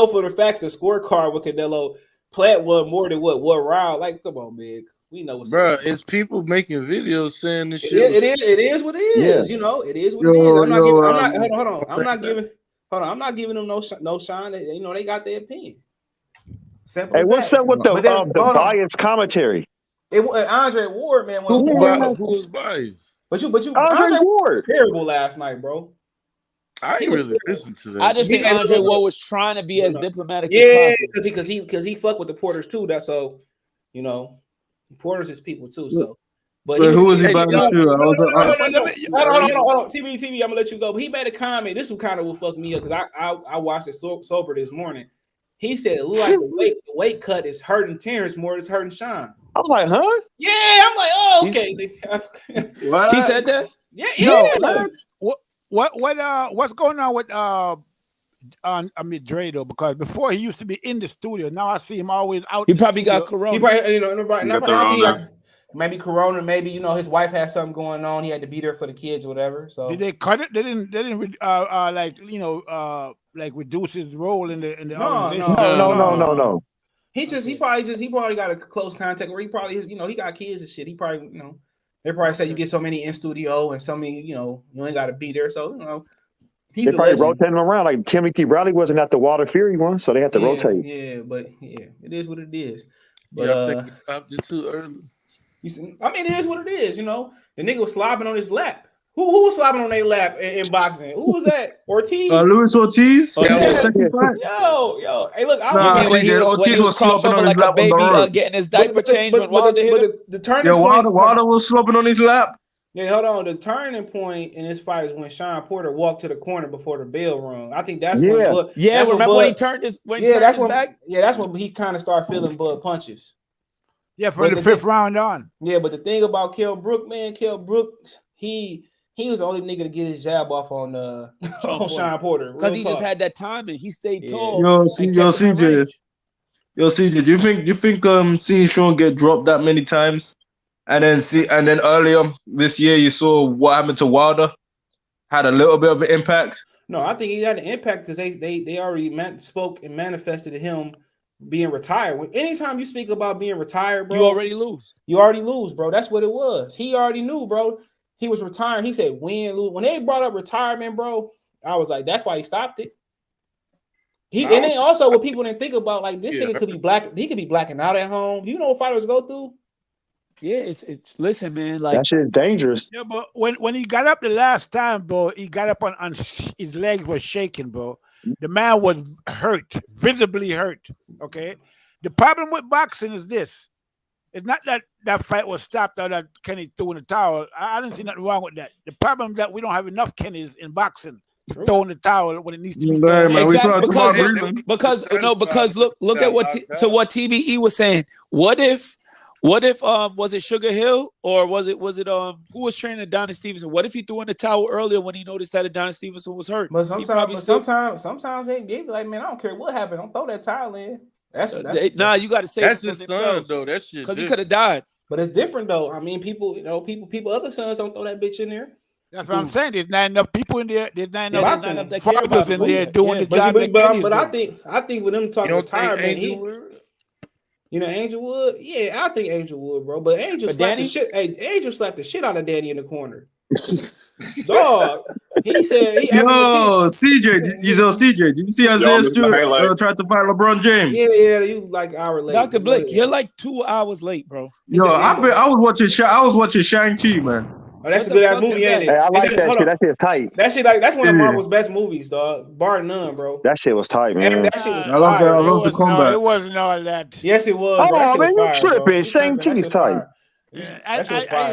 for the facts the scorecard with Canelo Platt won more than what round. Like, come on, man. We know what's bro. It's people making videos saying this shit. It is what it is. Yeah. It is what it is. I'm not giving them no shine. They got their opinion. Simple. Hey, what's up with the biased commentary? Andre Ward, man. Who was biased? But Andre Ward was terrible last night, bro. I ain't really listened to that. I just think Andre Ward was trying to be as diplomatic as possible. because he fuck with the Porters too. That's so, Porters is people too. So, but who was he biased to? Hold on. TV. I'm gonna let you go. But he made a comment. This one kind of will fuck me up because I watched it sober this morning. He said it looked like the weight cut is hurting Terrence more than it's hurting Sean. I was like, huh? Yeah, I'm like, oh, okay. What? He said that? Yeah. What's going on with Andrade though? Because before he used to be in the studio. Now I see him always out. He probably got corona. He probably, maybe corona. Maybe his wife had something going on. He had to be there for the kids or whatever. So did they cut it? They didn't reduce his role in the organization. No. He probably got a close contact where he probably is, he got kids and shit. He probably, they probably say you get so many in studio and so many, you ain't got to be there. So, he's they probably rotating him around. Like Timothy Bradley wasn't at the Wilder Fury one, so they had to rotate. Yeah, but it is what it is. But I think you stopped it too early. It is what it is. The nigga was slobbing on his lap. Who was slobbing on their lap in boxing? Who was that? Ortiz? Luis Ortiz? Yo. Hey, look, Ortiz was slopping on like a baby getting his diaper changed when Wilder hit him. The turning point. Wilder was slopping on his lap. Yeah, hold on. The turning point in this fight is when Sean Porter walked to the corner before the bell rung. I think that's when Bud. Yeah, remember when he turned his back? Yeah, that's when he kind of started feeling Bud punches. Yeah, from the fifth round on. Yeah, but the thing about Kell Brook, he was the only nigga to get his jab off on Sean Porter. Because he just had that timing. He stayed tall. Yo, CJ, do you think seeing Sean get dropped that many times, and then earlier this year you saw what happened to Wilder, had a little bit of an impact? No, I think he had an impact because they already spoke and manifested to him being retired. Anytime you speak about being retired, bro, you already lose. You already lose, bro. That's what it was. He already knew, bro. He was retiring. He said, win, lose. When they brought up retirement, bro, I was like, that's why he stopped it. And then also what people didn't think about, like this nigga could be black. He could be blacking out at home. You know what fighters go through? Yeah, it's listen, man. Like that shit is dangerous. Yeah, but when he got up the last time, bro, he got up on his legs were shaking, bro. The man was hurt, visibly hurt. Okay. The problem with boxing is this. It's not that fight was stopped or that Kenny threw in the towel. I didn't see nothing wrong with that. The problem is that we don't have enough Kennys in boxing to throw in the towel when it needs to be thrown. Exactly. Because look at what TBE was saying. What if was it Sugar Hill or was it who was training Adonis Stevenson? What if he threw in the towel earlier when he noticed that Adonis Stevenson was hurt? But sometimes they be like, man, I don't care what happened. Don't throw that towel in. That's you got to say that's his son though. That shit because he could have died. But it's different though. I mean, people, other sons don't throw that bitch in there. That's what I'm saying. There's not enough people in there. There's not enough that fathers in there doing the job. But I think with them talking retirement, Angel Wood. Yeah, I think Angel Would, bro. But Angel slapped the shit. Hey, Angel slapped the shit out of Danny in the corner. Dog. He said he CJ, did you see Isaiah Stewart tried to fight LeBron James? Yeah, you like an hour late. Dr. Blake, you're like 2 hours late, bro. I was watching Shang-Chi, man. Oh, that's a good ass movie, ain't it? Hey, I like that shit. That shit's tight. That shit that's one of Marvel's best movies, dog. Bar none, bro. That shit was tight, man. That shit was I love the combat. It wasn't all that. Yes, it was. Oh man, you tripping? Shang-Chi's tight. Yeah, I used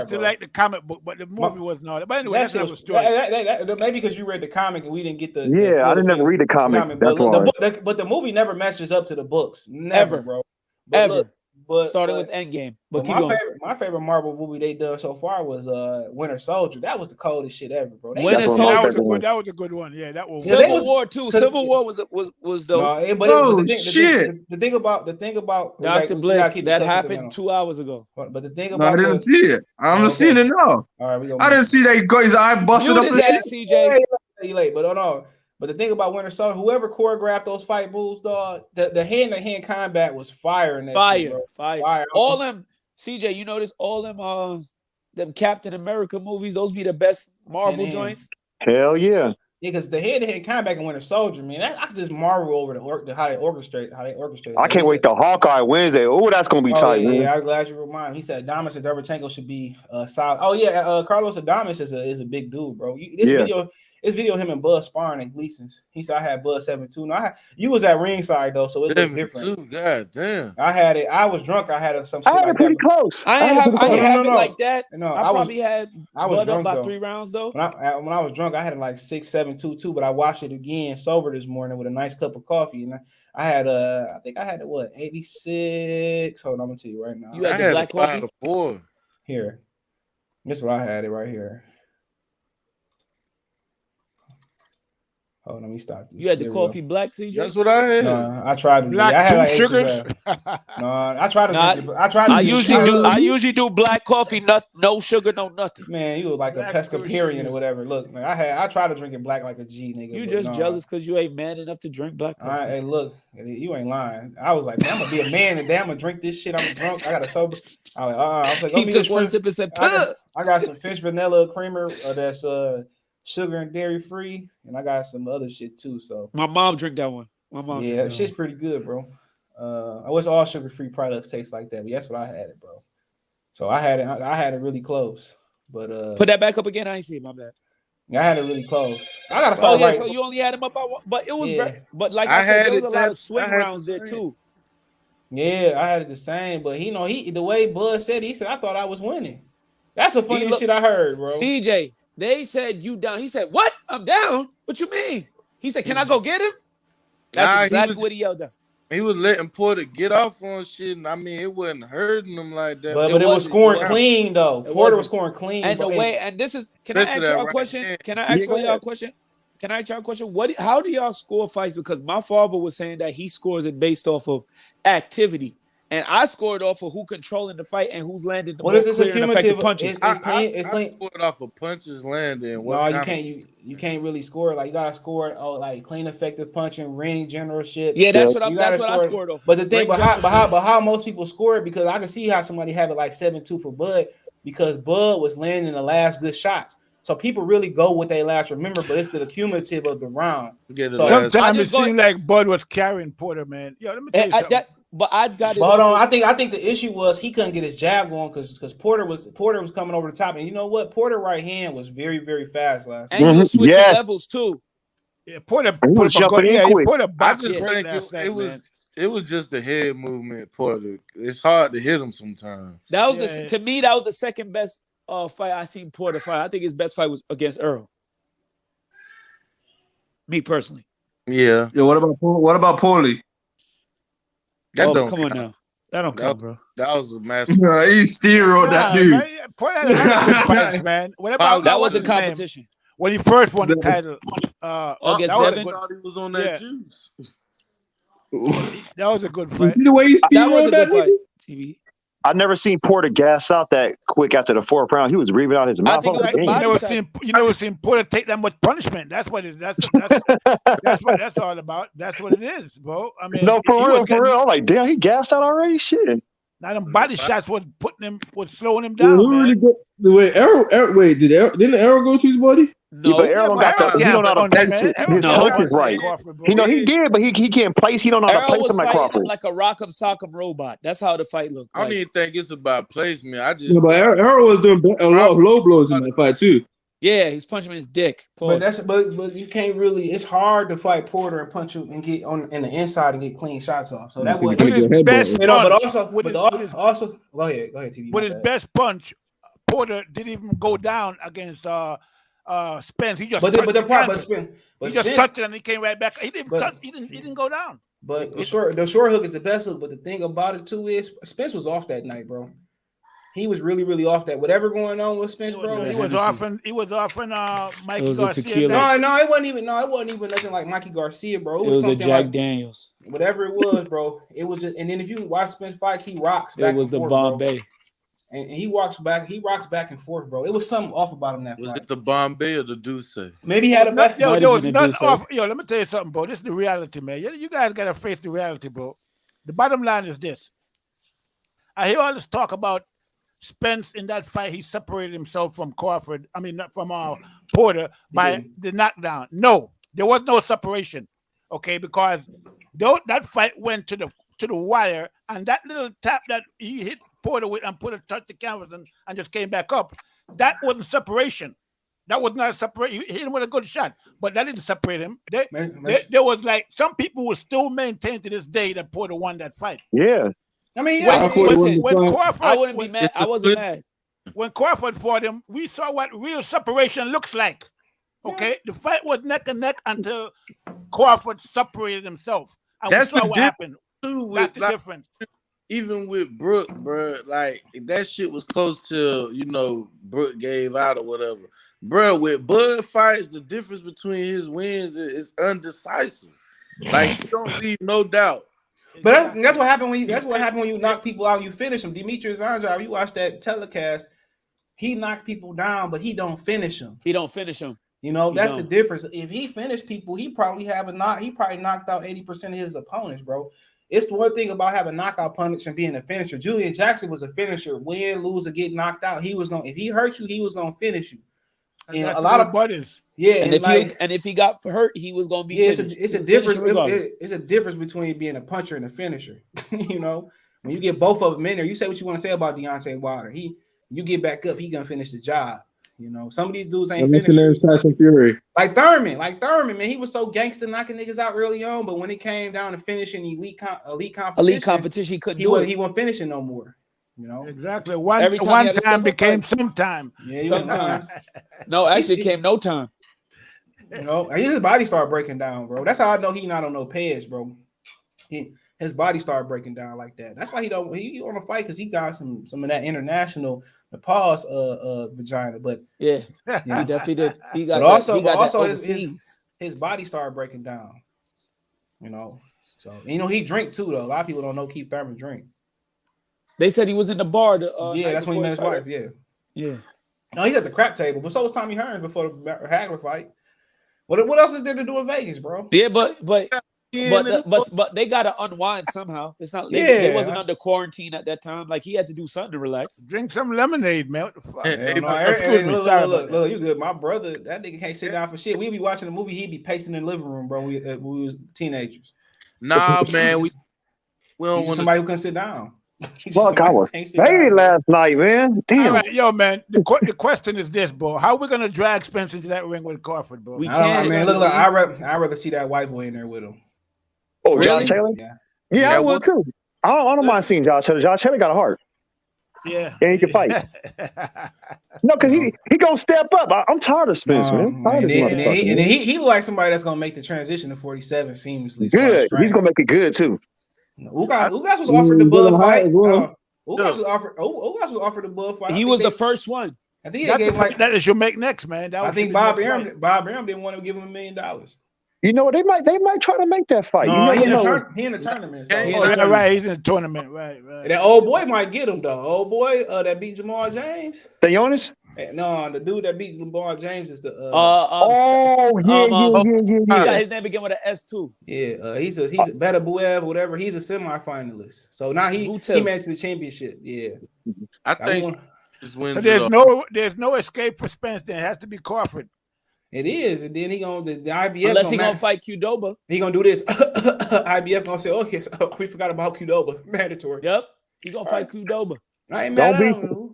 to like the comic book, but the movie wasn't all that. But anyway, that's another story. Maybe because you read the comic and we didn't get the. Yeah, I didn't ever read the comic. That's why. But the movie never matches up to the books. Never, bro. Starting with Endgame. But my favorite Marvel movie they done so far was Winter Soldier. That was the coldest shit ever, bro. Winter Soldier. That was a good one. Yeah, that was. Civil War too. Civil War was dope. The thing about Dr. Blake, that happened 2 hours ago. But the thing about I didn't see it. I'm seeing it now. All right, I didn't see that he got his eye busted up. CJ. You late, but hold on. But the thing about Winter Soldier, whoever choreographed those fight moves, dog, the hand-to-hand combat was fire in that. Fire. All them, CJ, you notice all them Captain America movies, those be the best Marvel joints? Hell yeah. Yeah, because the hand-to-hand combat in Winter Soldier, man, I could just marvel over how they orchestrate. I can't wait till Hawkeye Wednesday. Oh, that's gonna be tight. Yeah, I'm glad you reminded me. He said Adamas and Derevchenko should be solid. Oh yeah, Carlos Adamas is a big dude, bro. This video of him and Bud sparring at Gleason's. He said I had Bud 7-2. No, you was at ringside though, so it looked different. God damn. I had it. I was drunk. I had some shit. I had it pretty close. I didn't have it like that. No, I probably had Bud up by 3 rounds though. When I was drunk, I had it like 6-7-2-2, but I watched it again sober this morning with a nice cup of coffee, and I had I think I had 86. Hold on, I'm gonna tell you right now. You had the black coffee? 5-4. Here. This is what I had it right here. Oh, let me stop this. You had the coffee black, CJ? That's what I had. No, I tried to. Black I had like sugars. No, I tried to. I usually do black coffee, no sugar, no nothing. Man, you were like a pescatarian or whatever. Look, man, I tried to drink it black like a G, nigga. You just jealous because you ain't man enough to drink black coffee. Hey, look, you ain't lying. I was like, man, I'm gonna be a man and I'm gonna drink this shit. I'm drunk. I got a sober. I was like, he took one sip and said, I got some fish vanilla creamer that's sugar and dairy free, and I got some other shit too. So my mom drink that one. That shit's pretty good, bro. I wish all sugar free products taste like that, but that's what I had it, bro. So I had it really close. But put that back up again. I ain't see it, my bad. I had it really close. I gotta start. Oh yeah, so you only had him up by one, but it was but like I said, there was a lot of swing rounds there too. Yeah, I had it the same, but the way Bud said, he said I thought I was winning. That's the funniest shit I heard, bro. CJ, they said you down. He said, "What? I'm down. What you mean?" He said, "Can I go get him?" That's exactly what he yelled out. He was letting Porter get off on shit, and I mean, it wasn't hurting him like that. But it was scoring clean though. Porter was scoring clean. And the way, and this is, can I ask y'all a question? Can I ask y'all a question? Can I ask y'all a question? How do y'all score fights? Because my father was saying that he scores it based off of activity. And I scored off of who controlling the fight and who's landing the most clear and effective punches. I scored off of punches landing. No, you can't really score. Like you gotta score like clean, effective punching, ring generalship. Yeah, that's what I scored off. But the thing, but how most people score it, because I can see how somebody have it like 7-2 for Bud, because Bud was landing the last good shots. So people really go with their last remember, but it's the cumulative of the round. Sometimes it seemed like Bud was carrying Porter, man. Yo, let me tell you something. But I got it. But I think the issue was he couldn't get his jab going because Porter was coming over the top, and you know what? Porter right hand was very, very fast last time. And he was switching levels too. Yeah, Porter jumping in quick. It was just the head movement. Porter. It's hard to hit him sometimes. That was to me that was the second best fight I seen Porter fight. I think his best fight was against Errol. Me personally. Yeah. Yeah. What about Paulie? Come on now. That don't count, bro. That was a massive. He steroid that dude. Man. What about that was a competition. When he first won the title. Against Devin? I thought he was on that juice. That was a good fight. See the way he that was a good fight. TV. I never seen Porter gas out that quick after the 4th round. He was breathing out his mouth. think it was the You body never seen Porter take that much punishment. That's what what that's all about. That's what it is, bro. I mean, no, for real. I'm like, damn, he gassed out already. Shit. Now them body shots was slowing him Well, down. who really go? Wait, Errol. Wait, didn't Errol go to his body? No, yeah, but Errol got the. He don't know how to place his punches right. He did, but he can't place. He don't know how to place him like Crawford. Like a rock'em sock'em robot. That's how the fight looked. I don't even think it's about placement. I just. Yeah, but Errol was doing a lot of low blows in that fight too. Yeah, he's punching him in his dick. But but you can't really. It's hard to fight Porter and punch you and get on in the inside and get clean shots off. So that would his best but also go ahead, TV. With his best punch, Porter didn't even go down against Spence. He just touched it and he came right back. He didn't go down. But the short hook is the best hook. But the thing about it too is Spence was off that night, bro. He was really, really off that. Whatever going on with Spence, bro. He was often Mikey Garcia. No, it wasn't even nothing like Mikey Garcia, bro. It was something the Jack like, Daniels. Whatever it was, bro. It was just, and then if you watch Spence fights, he rocks back. It was and the forth, Bombay. Bro. And he rocks back and forth, bro. It was something off about him that was fight. it the Bombay or the Deuce? Maybe he had a back. There was nothing off. Yo, let me tell you something, bro. This is the reality, man. You guys gotta face the reality, bro. The bottom line is this. I hear all this talk about Spence in that fight. He separated himself from Crawford. I mean, not from Porter by the knockdown. No, there was no separation. Okay, because that fight went to the wire, and that little tap that he hit Porter with and touched the canvas and just came back up. That wasn't separation. That was not a separation. He hit him with a good shot, but that didn't separate him. There was like some people will still maintain to this day that Porter won that fight. Yeah. I mean, when Crawford, I wouldn't be mad. I wasn't mad. When Crawford fought him, we saw what real separation looks like. Okay, the fight was neck and neck until Crawford separated himself, and That's we saw what happened. That's the difference. Even with Brooke, bro, like that shit was close to Brooke gave out or whatever, bro. With Bud fights, the difference between his wins is undecisive. Like you don't leave no doubt. But that's what happened when you knock people out. You finish them. Demetrius Andrade, you watch that telecast. He knocked people down, but he don't finish them. You know, that's the difference. If he finished people, he probably knocked out 80% of his opponents, bro. It's the one thing about having knockout punch and being a finisher. Julian Jackson was a finisher. Win, lose, or get knocked out. If he hurt you, he was gonna finish you. And a lot of buddies. Yeah, and if he got hurt, he was gonna be. Yeah, it's a difference. It's a difference between being a puncher and a finisher. You know, when you get both of them in there, you say what you want to say about Deontay Wilder. You get back up, he gonna finish the job. You know, some of these dudes ain't finishers. Tyson Fury. Like Thurman, man, he was so gangster knocking niggas out early on, but when it came down to finishing elite competition, he couldn't do it. He wasn't finishing no more. You know, exactly. One time became sometime. Yeah, sometimes. No, actually, it came no time. You know, and his body started breaking down, bro. That's how I know he not on no page, bro. His body started breaking down like that. That's why he want to fight, because he got some of that international pause vagina. But yeah, he definitely did. He got also his body started breaking down. You know, so he drink too though. A lot of people don't know Keith Thurman drink. They said he was in the bar. That's when he met his wife. Yeah. No, he's at the crap table. But so was Tommy Hearns before the Hagler fight. What else is there to do in Vegas, bro? Yeah, but they gotta unwind somehow. It's not. They wasn't under quarantine at that time. Like he had to do something to relax. Drink some lemonade, man. What the fuck? Look, you good? My brother, that nigga can't sit down for shit. We'd be watching a movie, he'd be pacing in the living room, bro. We was teenagers. Nah, man, we don't want somebody who can sit down. Fuck, I was faded last night, man. Damn. All right, yo, man. The question is this, bro. How are we gonna drag Spence into that ring with Crawford, bro? We can't. Man, look, I'd rather see that white boy in there with him. Oh, really? Josh Taylor? Yeah, I would too. I don't mind seeing Josh Taylor. Josh Taylor got a heart. Yeah. And he can fight. No, because he gonna step up. I'm tired of Spence, man. He look like somebody that's gonna make the transition to 47 seamlessly. Good. He's gonna make it good too. Ugas was offered the Bud fight. Ugas was offered the Bud fight. He was the first one. I think that is your make next, man. I think Bob Arum didn't want to give him $1 million. You know, they might try to make that fight. No, you he never know. in the tournament. So Right, he's in the tournament. Right. That old boy might get him though. Old boy that beat Jermall James. Sionis? No, the dude that beat Jermall James is the Yeah, his name began with an S too. Yeah, he's a better Buev, whatever. He's a semifinalist. So now he made the championship. Yeah. I think so there's no escape for Spence. Then it has to be Crawford. It is, and then he gonna the IBF unless he gonna fight Qdoba. He gonna do this. IBF gonna say, "Okay, we forgot about Qdoba, mandatory." Yep, he gonna fight Qdoba. I ain't mad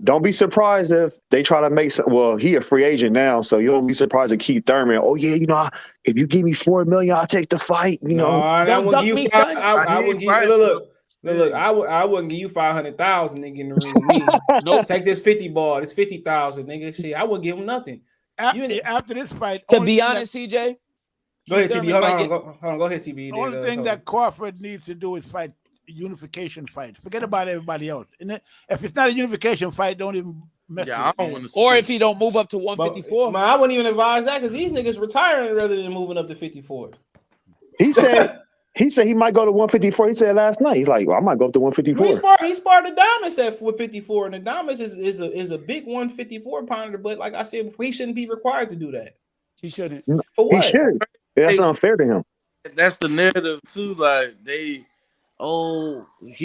Don't be surprised if they try to make some. Well, he a free agent now, so you don't be surprised if Keith Thurman. Oh yeah, you know, if you give me $4 million, I'll take the fight. You know, I wouldn't give you. I wouldn't give you. Look, I wouldn't give you 500,000 nigga in the ring with me. Nope. Take this 50 ball. It's 50,000, nigga. Shit, I wouldn't give him nothing. After this fight, to be honest, CJ. Go ahead, TB. Hold on. Go ahead, TB. The only thing that Crawford needs to do is fight unification fights. Forget about everybody else. And if it's not a unification fight, don't even mess with it. Or if he don't move up to 154. I wouldn't even advise that because these niggas retiring rather than moving up to 54. He said he might go to 154. He said last night. He's like, well, I might go up to 154. He sparred the Diamonds at 154, and the Diamonds is a big 154 pounder. But like I said, he shouldn't be required to do that. He shouldn't. For what? He should. That's unfair to him. That's the narrative too. Like he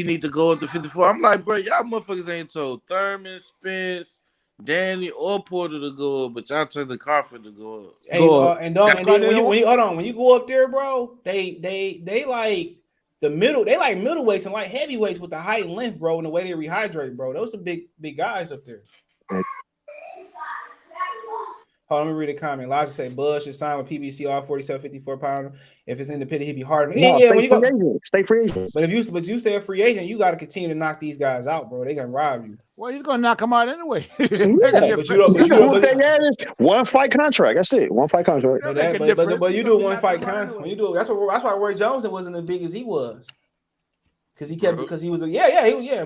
need to go up to 54. I'm like, bro, y'all motherfuckers ain't told Thurman, Spence, Danny, or Porter to go up, but y'all told the Crawford to go up. And then when you go up there, bro, they like the middle, they like middleweights and like heavyweights with the height and length, bro, and the way they rehydrate, bro. Those are big guys up there. Hold on, let me read a comment. Elijah said Bud should sign with PBC all 47-54 pounder. If it's independent, he'd be harder. Stay free agent. But you stay a free agent, you got to continue to knock these guys out, bro. They gonna rob you. Well, he's gonna knock them out anyway. One fight contract. That's it. One fight contract. But you do one fight contract. When you do that's why Roy Jones wasn't as big as he was. Because he was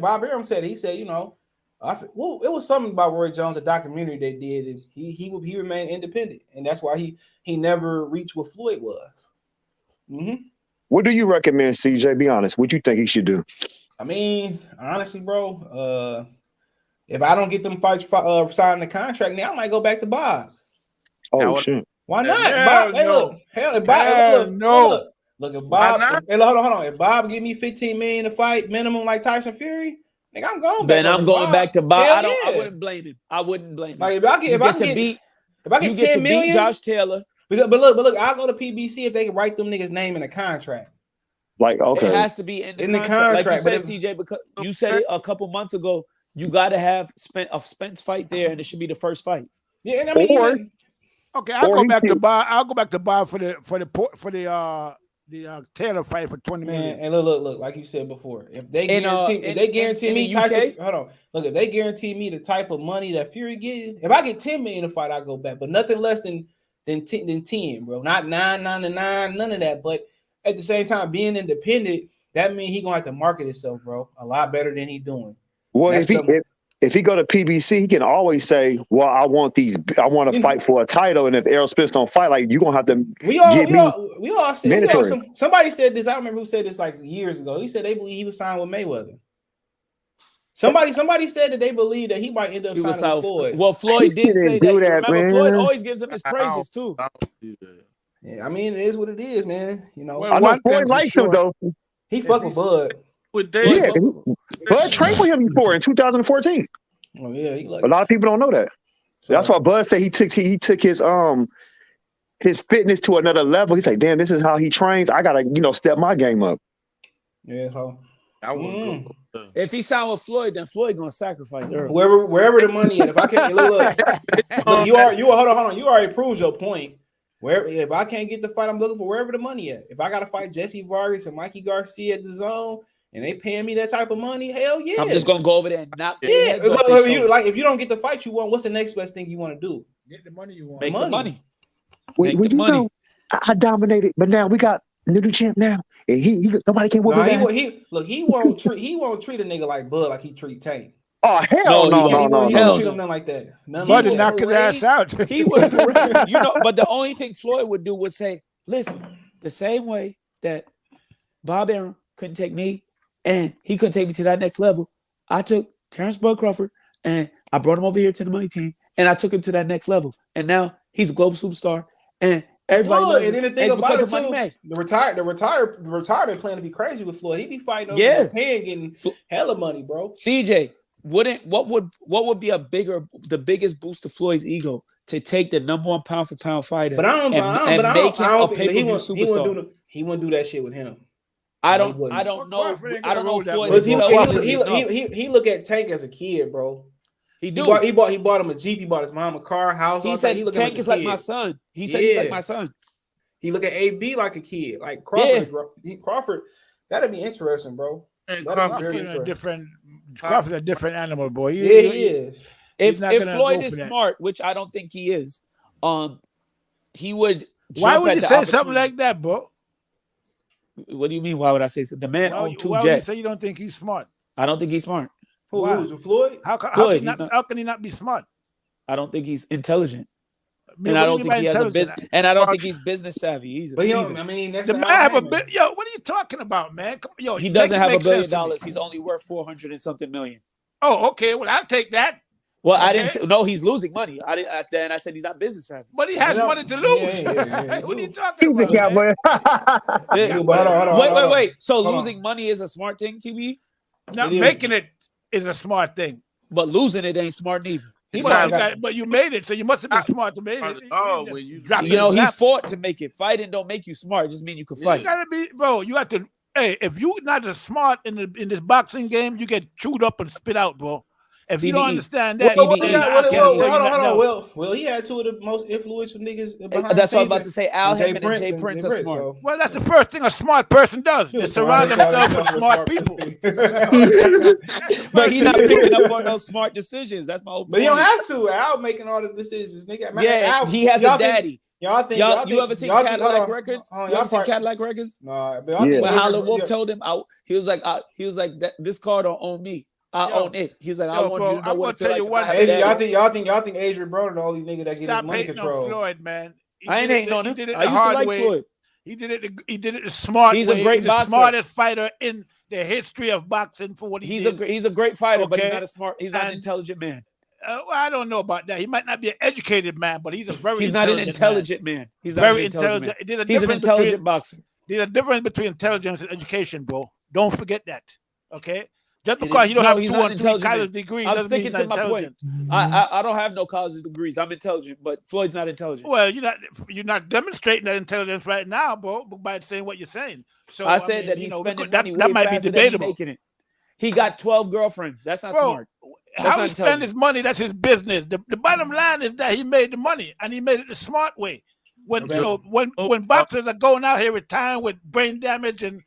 Bob Arum said it. He said, you know, it was something about Roy Jones, a documentary they did, and he remained independent, and that's why he never reached what Floyd was. Mm-hmm. What do you recommend, CJ? Be honest. What you think he should do? I mean, honestly, bro, if I don't get them fights signing the contract, now I might go back to Bob. Oh shit! Why not? Bob, if Bob, look, if Bob, hold on. If Bob give me $15 million to fight minimum like Tyson Fury, nigga, I'm going back. Then I'm going back to Bob. I wouldn't blame him. Like if I get 10 million, Josh Taylor. But look, I'll go to PBC if they can write them niggas' name in a contract. Like, okay, it has to be in the contract. Like you said, CJ, because you said it a couple months ago. You got to have a Spence fight there, and it should be the first fight. Yeah, and I mean, I'll go back to Bob. I'll go back to Bob for the Taylor fight for 20 million. And look, like you said before, if they guarantee me Tyson, hold on, look, if they guarantee me the type of money that Fury getting, if I get 10 million to fight, I go back, but nothing less than 10, bro. Not 9, none of that. But at the same time, being independent, that means he gonna have to market himself, bro, a lot better than he doing. Well, if he go to PBC, he can always say, "Well, I want to fight for a title." And if Errol Spence don't fight, like you gonna have to. We all said. Somebody said this. I don't remember who said this like years ago. He said they believe he was signed with Mayweather. Somebody said that they believe that he might end up signing with Floyd. Well, Floyd did say that. Remember, Floyd always gives him his praises too. Yeah, I mean, it is what it is, man. You know, I know Floyd likes him though. He fucked with Bud. Yeah, Bud trained with him before in 2014. Oh yeah, a lot of people don't know that. That's why Bud said he took his fitness to another level. He's like, damn, this is how he trains. I gotta step my game up. Yeah, I wouldn't go. If he signed with Floyd, then Floyd gonna sacrifice Errol. Wherever the money is. If I can't look, hold on. You already proved your point. If I can't get the fight I'm looking for, wherever the money at. If I gotta fight Jesse Vargas and Mikey Garcia at the Zone, and they paying me that type of money, hell yeah. I'm just gonna go over there and knock. Yeah, if you don't get the fight you want, what's the next best thing you want to do? Get the money you want. Make the money. I dominated, but now we got new champ now, and he nobody can whoop him. He won't treat a nigga like Bud like he treat Tank. Oh hell no! He won't treat him like that. Bud knock his ass out. He would, but the only thing Floyd would do would say, "Listen, the same way that Bob Arum couldn't take me and he couldn't take me to that next level, I took Terrence Bud Crawford and I brought him over here to the money team and I took him to that next level. And now he's a global superstar and everybody Floyd, loves and him. then the thing And it's about it because of too, Money the retirement plan to be crazy with Floyd. He be fighting over Japan, getting hella money, bro. CJ, what would be the biggest boost to Floyd's ego to take the #1 pound for pound fighter, But I don't make him a think pay-per-view superstar? He wouldn't do that shit with him. I don't know. I don't know Floyd is he look at Tank as a kid, bro. He bought him a Jeep. He bought his mom a car, house. He said Tank is like my son. He said he's like my son. He look at AB like a kid, like Crawford. Yeah. Crawford, that'd be interesting, bro. Crawford's a different animal, boy. He is. If Floyd is smart, which I don't think he is, he would. Why would you say something like that, bro? What do you mean? Why would I say so? The man owned 2 jets. Why would you say you don't think he's smart? I don't think he's smart. Who's Floyd? How can he not be smart? I don't think he's intelligent. And I don't think he has a business. And I don't think he's business savvy. He's but I mean, that's the man have a bit. Yo, what are you talking about, man? Come, yo, he doesn't have $1 billion. He's only worth 400 and something million. Oh, okay. Well, I'll take that. Well, okay. I didn't know he's losing money. Then I said he's not business savvy. But he has money to lose. What are you talking about? Wait. So losing money is a smart thing, TB? Not making it is a smart thing. But losing it ain't smart neither. But you made it, so you must have been smart to make it. Oh, when you he fought to make it. Fighting don't make you smart. It just mean you can fight. You gotta be, bro. You have to. Hey, if you're not as smart in this boxing game, you get chewed up and spit out, bro. If you don't understand that, hold on. Well, he had 2 of the most influential niggas behind. That's what I was about to say. Al Hammond and Jay Prince are smart. So. Well, that's the first thing a smart person does. Is surround themselves with smart people. But he's not picking up on those smart decisions. That's my whole point. But you don't have to. Al making all the decisions, nigga. Yeah, he has a daddy. You ever seen Cadillac Records? You ever seen Cadillac Records? No, when Howlin' Wolf told him, he was like, this car don't own me. I own it. He's like, I want you to know what it's like. Y'all think Adrian Broner the only nigga that gets money control. On Floyd, man. I ain't hating on him. I used to like Floyd. He did it the smart way. He's a great boxer. The smartest fighter in the history of boxing for what he did. He's a great fighter, but he's not a smart. He's not an intelligent man. Well, I don't know about that. He might not be an educated man, but he's a very. He's not an intelligent man. He's not very intelligent. He's an intelligent boxer. There's a difference between intelligence and education, bro. Don't forget that. Okay. Just because you don't have 2 or 3 college degrees doesn't mean he's not intelligent. I don't have no college degrees. I'm intelligent, but Floyd's not intelligent. Well, you're not demonstrating that intelligence right now, bro, by saying what you're saying. So I said that he's spending money way faster than he's making it. He got 12 girlfriends. That's not smart. How he spend his money, that's his business. The bottom line is that he made the money and he made it the smart way. When when boxers are going out here retiring with brain damage and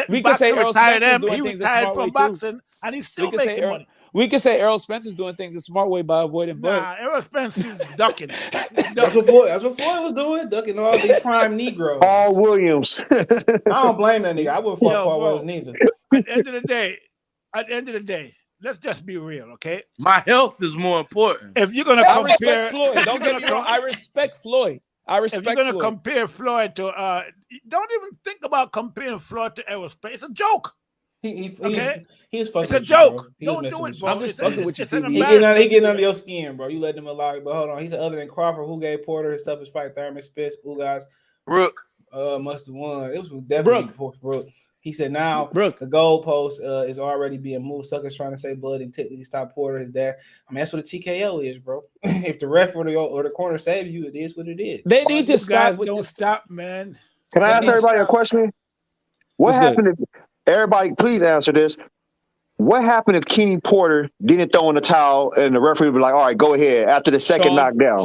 we can say Errol Spencer's doing he things retired a smart from way boxing too. And he's still making money. We can say Errol Spencer's doing things a smart way by avoiding Bud. Nah, Errol Spencer's ducking. That's what Floyd was doing, ducking all these prime Negroes. Paul Williams. I don't blame that nigga. I wouldn't fuck Paul Williams neither. At the end of the day, let's just be real, okay? My health is more important. If you're gonna compare Floyd, don't get me wrong. I respect Floyd. If you're gonna compare Floyd to don't even think about comparing Floyd to Errol Spence. It's a joke. He's it's fucking. a joke. Don't do it, bro. I'm just fucking with you. He getting under your skin, bro. You let them allow. But hold on, he's other than Crawford, who gave Porter his toughest fight. Thurman Spitz, Ugas, Brooke. Must have won. It was definitely Brooke. He said now the goalpost is already being moved. Suckers trying to say Bud and technically stop Porter, his dad. I mean, that's what a TKO is, bro. If the ref or the corner saves you, it is what it is. They need to stop. Don't stop, man. Can I ask everybody a question? What happened if everybody, please answer this. What happened if Kenny Porter didn't throw in the towel and the referee would be like, all right, go ahead after the second knockdown?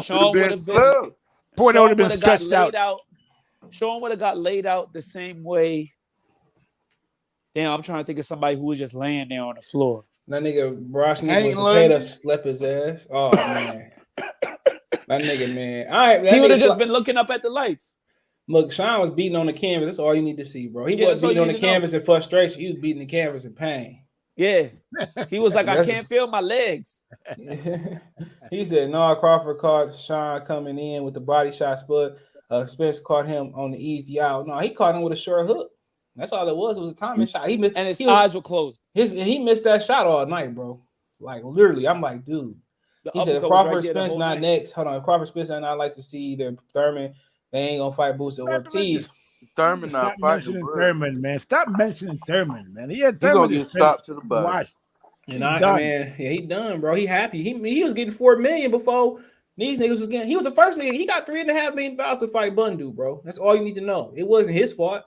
Porter would have been stretched out. Sean would have got laid out the same way. Damn, I'm trying to think of somebody who was just laying there on the floor. That nigga Ross Nigga slept his ass. Oh man. That nigga, man. All right, he would have just been looking up at the lights. Look, Sean was beating on the canvas. That's all you need to see, bro. He wasn't beating on the canvas in frustration. He was beating the canvas in pain. Yeah. He was like, I can't feel my legs. He said, no, Crawford caught Sean coming in with the body shot split. Spence caught him on the easy out. No, he caught him with a short hook. That's all it was. It was a timing shot. He missed, and his eyes were closed. He missed that shot all night, bro. Like literally, I'm like, dude. He said, if Crawford Spence not next, hold on. If Crawford Spence and I like to see either Thurman, they ain't gonna fight Booster or Ortiz. Thurman not fighting Thurman, man. Stop mentioning Thurman, man. Yeah, Thurman gonna get stopped to the body. And he done, bro. He happy. He was getting $4 million before these niggas was getting. He was the first nigga. He got $3.5 million to fight Bundu, bro. That's all you need to know. It wasn't his fault.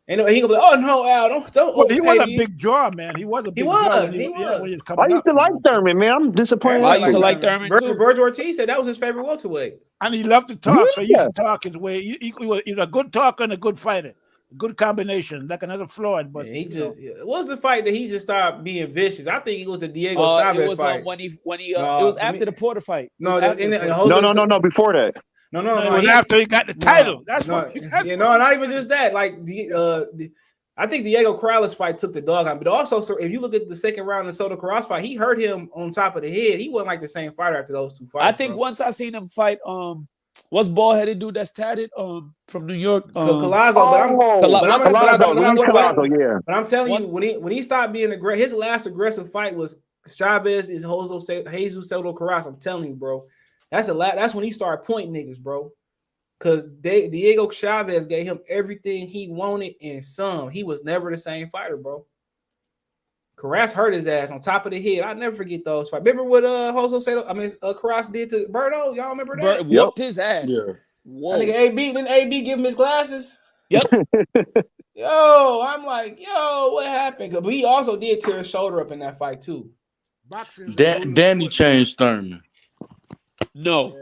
And he gonna be like, oh no, Al, don't. Well, he was a big draw, man. He was a big draw. He was. I used to like Thurman, man. I'm disappointed. I used to like Thurman too. Virgil Ortiz said that was his favorite welterweight. And he loved to talk, so he used to talk his way. He's a good talker and a good fighter. Good combination, like another Floyd. But it was the fight that he just started being vicious. I think it was the Diego Chavez it was, fight. When he it was after the Porter fight. No, before that. No, it was after he got the title. That's what. Not even just that. Like I think Diego Corrales fight took the dog out, but also, so if you look at the second round of Soto Corrales fight, he hurt him on top of the head. He wasn't like the same fighter after those two fights. I think once I seen him fight, what's bald headed dude that's tatted from New York? Collazo, but I'm telling you, when he stopped being aggressive, his last aggressive fight was Chavez is Jesus Soto Corrales. I'm telling you, bro. That's when he started pointing niggas, bro. Because Diego Chavez gave him everything he wanted and some. He was never the same fighter, bro. Corrales hurt his ass on top of the head. I'll never forget those fights. Remember what Corrales did to Berto? Y'all remember that? Whooped his ass. Yeah. Whoa. That nigga didn't AB give him his glasses? Yep. Yo, I'm like, what happened? But he also did tear his shoulder up in that fight too. Danny changed Thurman. No.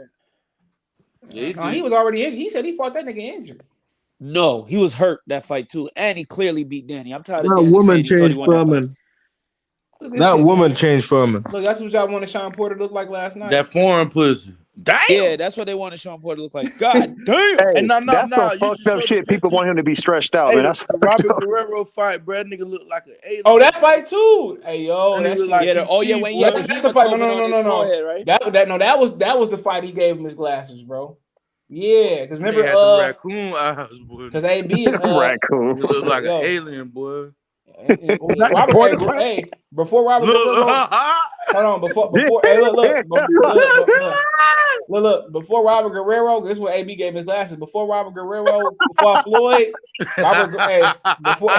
Yeah, he was already injured. He said he fought that nigga injured. No, he was hurt that fight too, and he clearly beat Danny. I'm tired of that woman changed Furman. That woman changed Furman. Look, that's what y'all wanted Sean Porter to look like last night. That foreign pussy. Damn. Yeah, that's what they wanted Sean Porter to look like. God damn. Hey, and that's some fucked up shit. People want him to be stretched out, man. That's the Robert Guerrero fight, bro. That nigga look like an alien. Oh, that fight too. Hey, yo, that's the fight. No. Right? That was the fight he gave him his glasses, bro. Yeah, because remember, raccoon eyes, boy. Because AB raccoon, you look like an alien, boy. Before Robert, hold on, before before Robert Guerrero, this is what AB gave his glasses. Before Robert Guerrero fought Floyd, before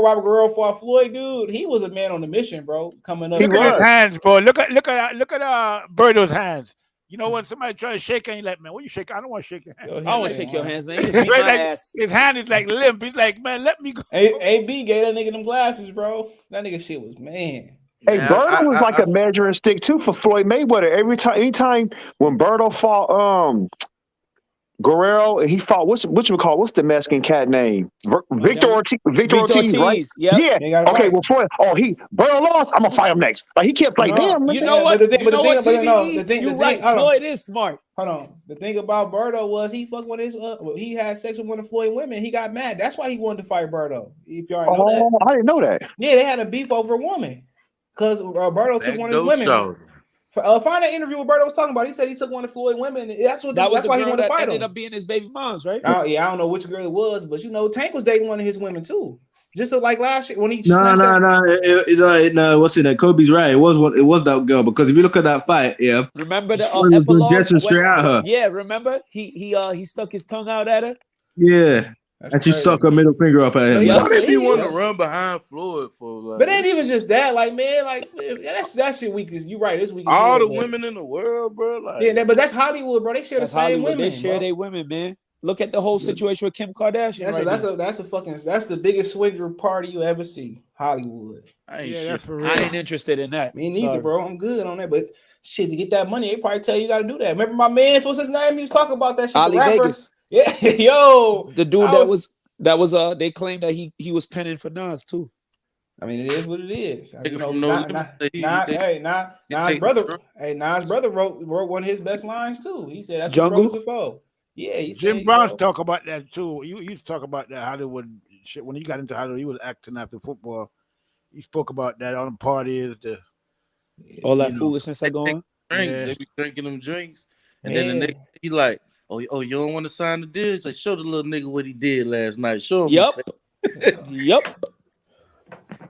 Robert Guerrero fought Floyd, dude, he was a man on the mission, bro. Coming up, look at his hands, bro. Look at Berto's hands. You know when somebody try to shake and you like, man, what you shake? I don't want to shake your hand. I don't want to shake your hands, man. You just beat my ass. His hand is like limp. He's like, man, let me go. AB gave that nigga them glasses, bro. That nigga shit was man. Hey, Berto was like a measuring stick too for Floyd Mayweather. Anytime when Berto fought Guerrero and he fought what's the Mexican cat name? Victor Ortiz, right? Yep. Yeah. Okay. Well, Floyd. Berto lost. I'm gonna fight him next. Like he kept like, damn. You know what? Floyd is smart. Hold on. The thing about Berto was he fucked with his. He had sex with one of Floyd women. He got mad. That's why he wanted to fight Berto. If y'all know that. I didn't know that. Yeah, they had a beef over a woman because Berto took one of his women. Find that interview with Berto was talking about. He said he took one of Floyd women. That's why he wanted to fight him. Ended up being his baby mom's, right? I don't know which girl it was, but Tank was dating one of his women too. Just like last year when he no. What's it? Kobe's right. It was that girl because if you look at that fight, yeah. Remember the epilogue? Just straight at her. Yeah, remember he stuck his tongue out at her. Yeah. And she stuck her middle finger up at him. Yeah, they want to run behind Floyd for like. But it ain't even just that, like man, like that shit weak. You right, it's weak. All the women in the world, bro. Like, yeah, but that's Hollywood, bro. They share the same women. They share their women, man. Look at the whole situation with Kim Kardashian. That's the biggest swinger party you ever see. Hollywood. I ain't interested in that. Me neither, bro. I'm good on that, but shit, to get that money, they probably tell you got to do that. Remember my man? What's his name? He was talking about that shit. Ali Vegas. Yeah, yo, the dude that was they claimed that he was penning for Nas too. I mean, it is what it is. Nas brother wrote one of his best lines too. He said that's Jungle. What for. Yeah, Jim Brown's talk about that too. You used to talk about that Hollywood shit when he got into Hollywood. He was acting after football. He spoke about that on the parties, all that foolishness that going. Drinks. They be drinking them drinks, and then the next he like, Oh, you don't want to sign the deal? Like, show the little nigga what he did last night. Show him. Yep.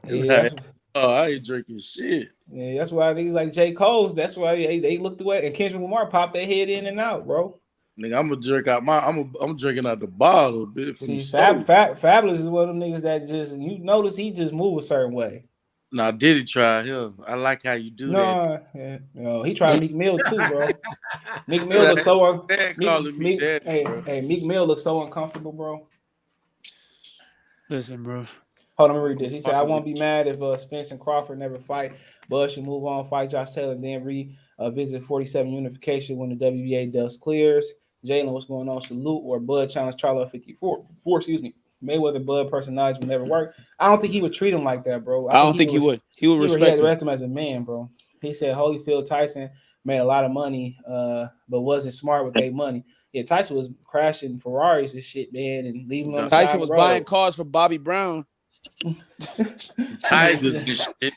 Yeah, I ain't drinking shit. Yeah, that's why niggas like J. Cole's. That's why they looked away and Kendrick Lamar popped their head in and out, bro. Nigga, I'm gonna drink out I'm drinking out the bottle, bitch. See, Fabulous is one of them niggas that just you notice he just move a certain way. Nah, Diddy try him. I like how you do that. Yeah. No, he tried Meek Mill too, bro. Meek Mill looks so Meek Mill looks so uncomfortable, bro. Listen, bro. Hold on, let me read this. He said, I won't be mad if Spence and Crawford never fight. Bud should move on, fight Josh Taylor, then visit 47 unification when the WBA dust clears. Jalen, what's going on? Salute or Bud challenge Charlo 54. Mayweather Bud personality would never work. I don't think he would treat him like that, bro. I don't think he would. He would respect him as a man, bro. He said Holyfield Tyson made a lot of money, but wasn't smart with their money. Yeah, Tyson was crashing Ferraris and shit, man, and leaving on the Tyson side was road. buying cars for Bobby Brown. I do this shit.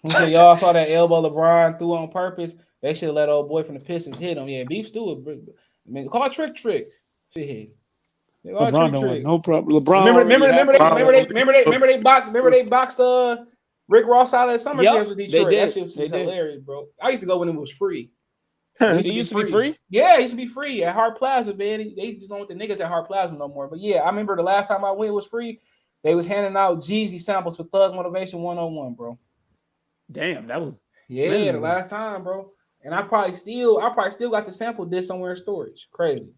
Y'all saw that elbow LeBron threw on purpose. They should have let old boy from the Pistons hit him. Yeah, Beef Stewart. I mean, call trick. Shit. LeBron no problem. LeBron. Remember they boxed Rick Ross out of summer camps with Detroit. That shit was hilarious, bro. I used to go when it was free. It used to be free? Yeah, it used to be free at Hart Plaza, man. They just don't want the niggas at Hart Plaza no more. But yeah, I remember the last time I went, it was free. They was handing out Jeezy samples for Thug Motivation 101, bro. Damn, that was the last time, bro. And I probably still got the sample disc somewhere in storage. Crazy.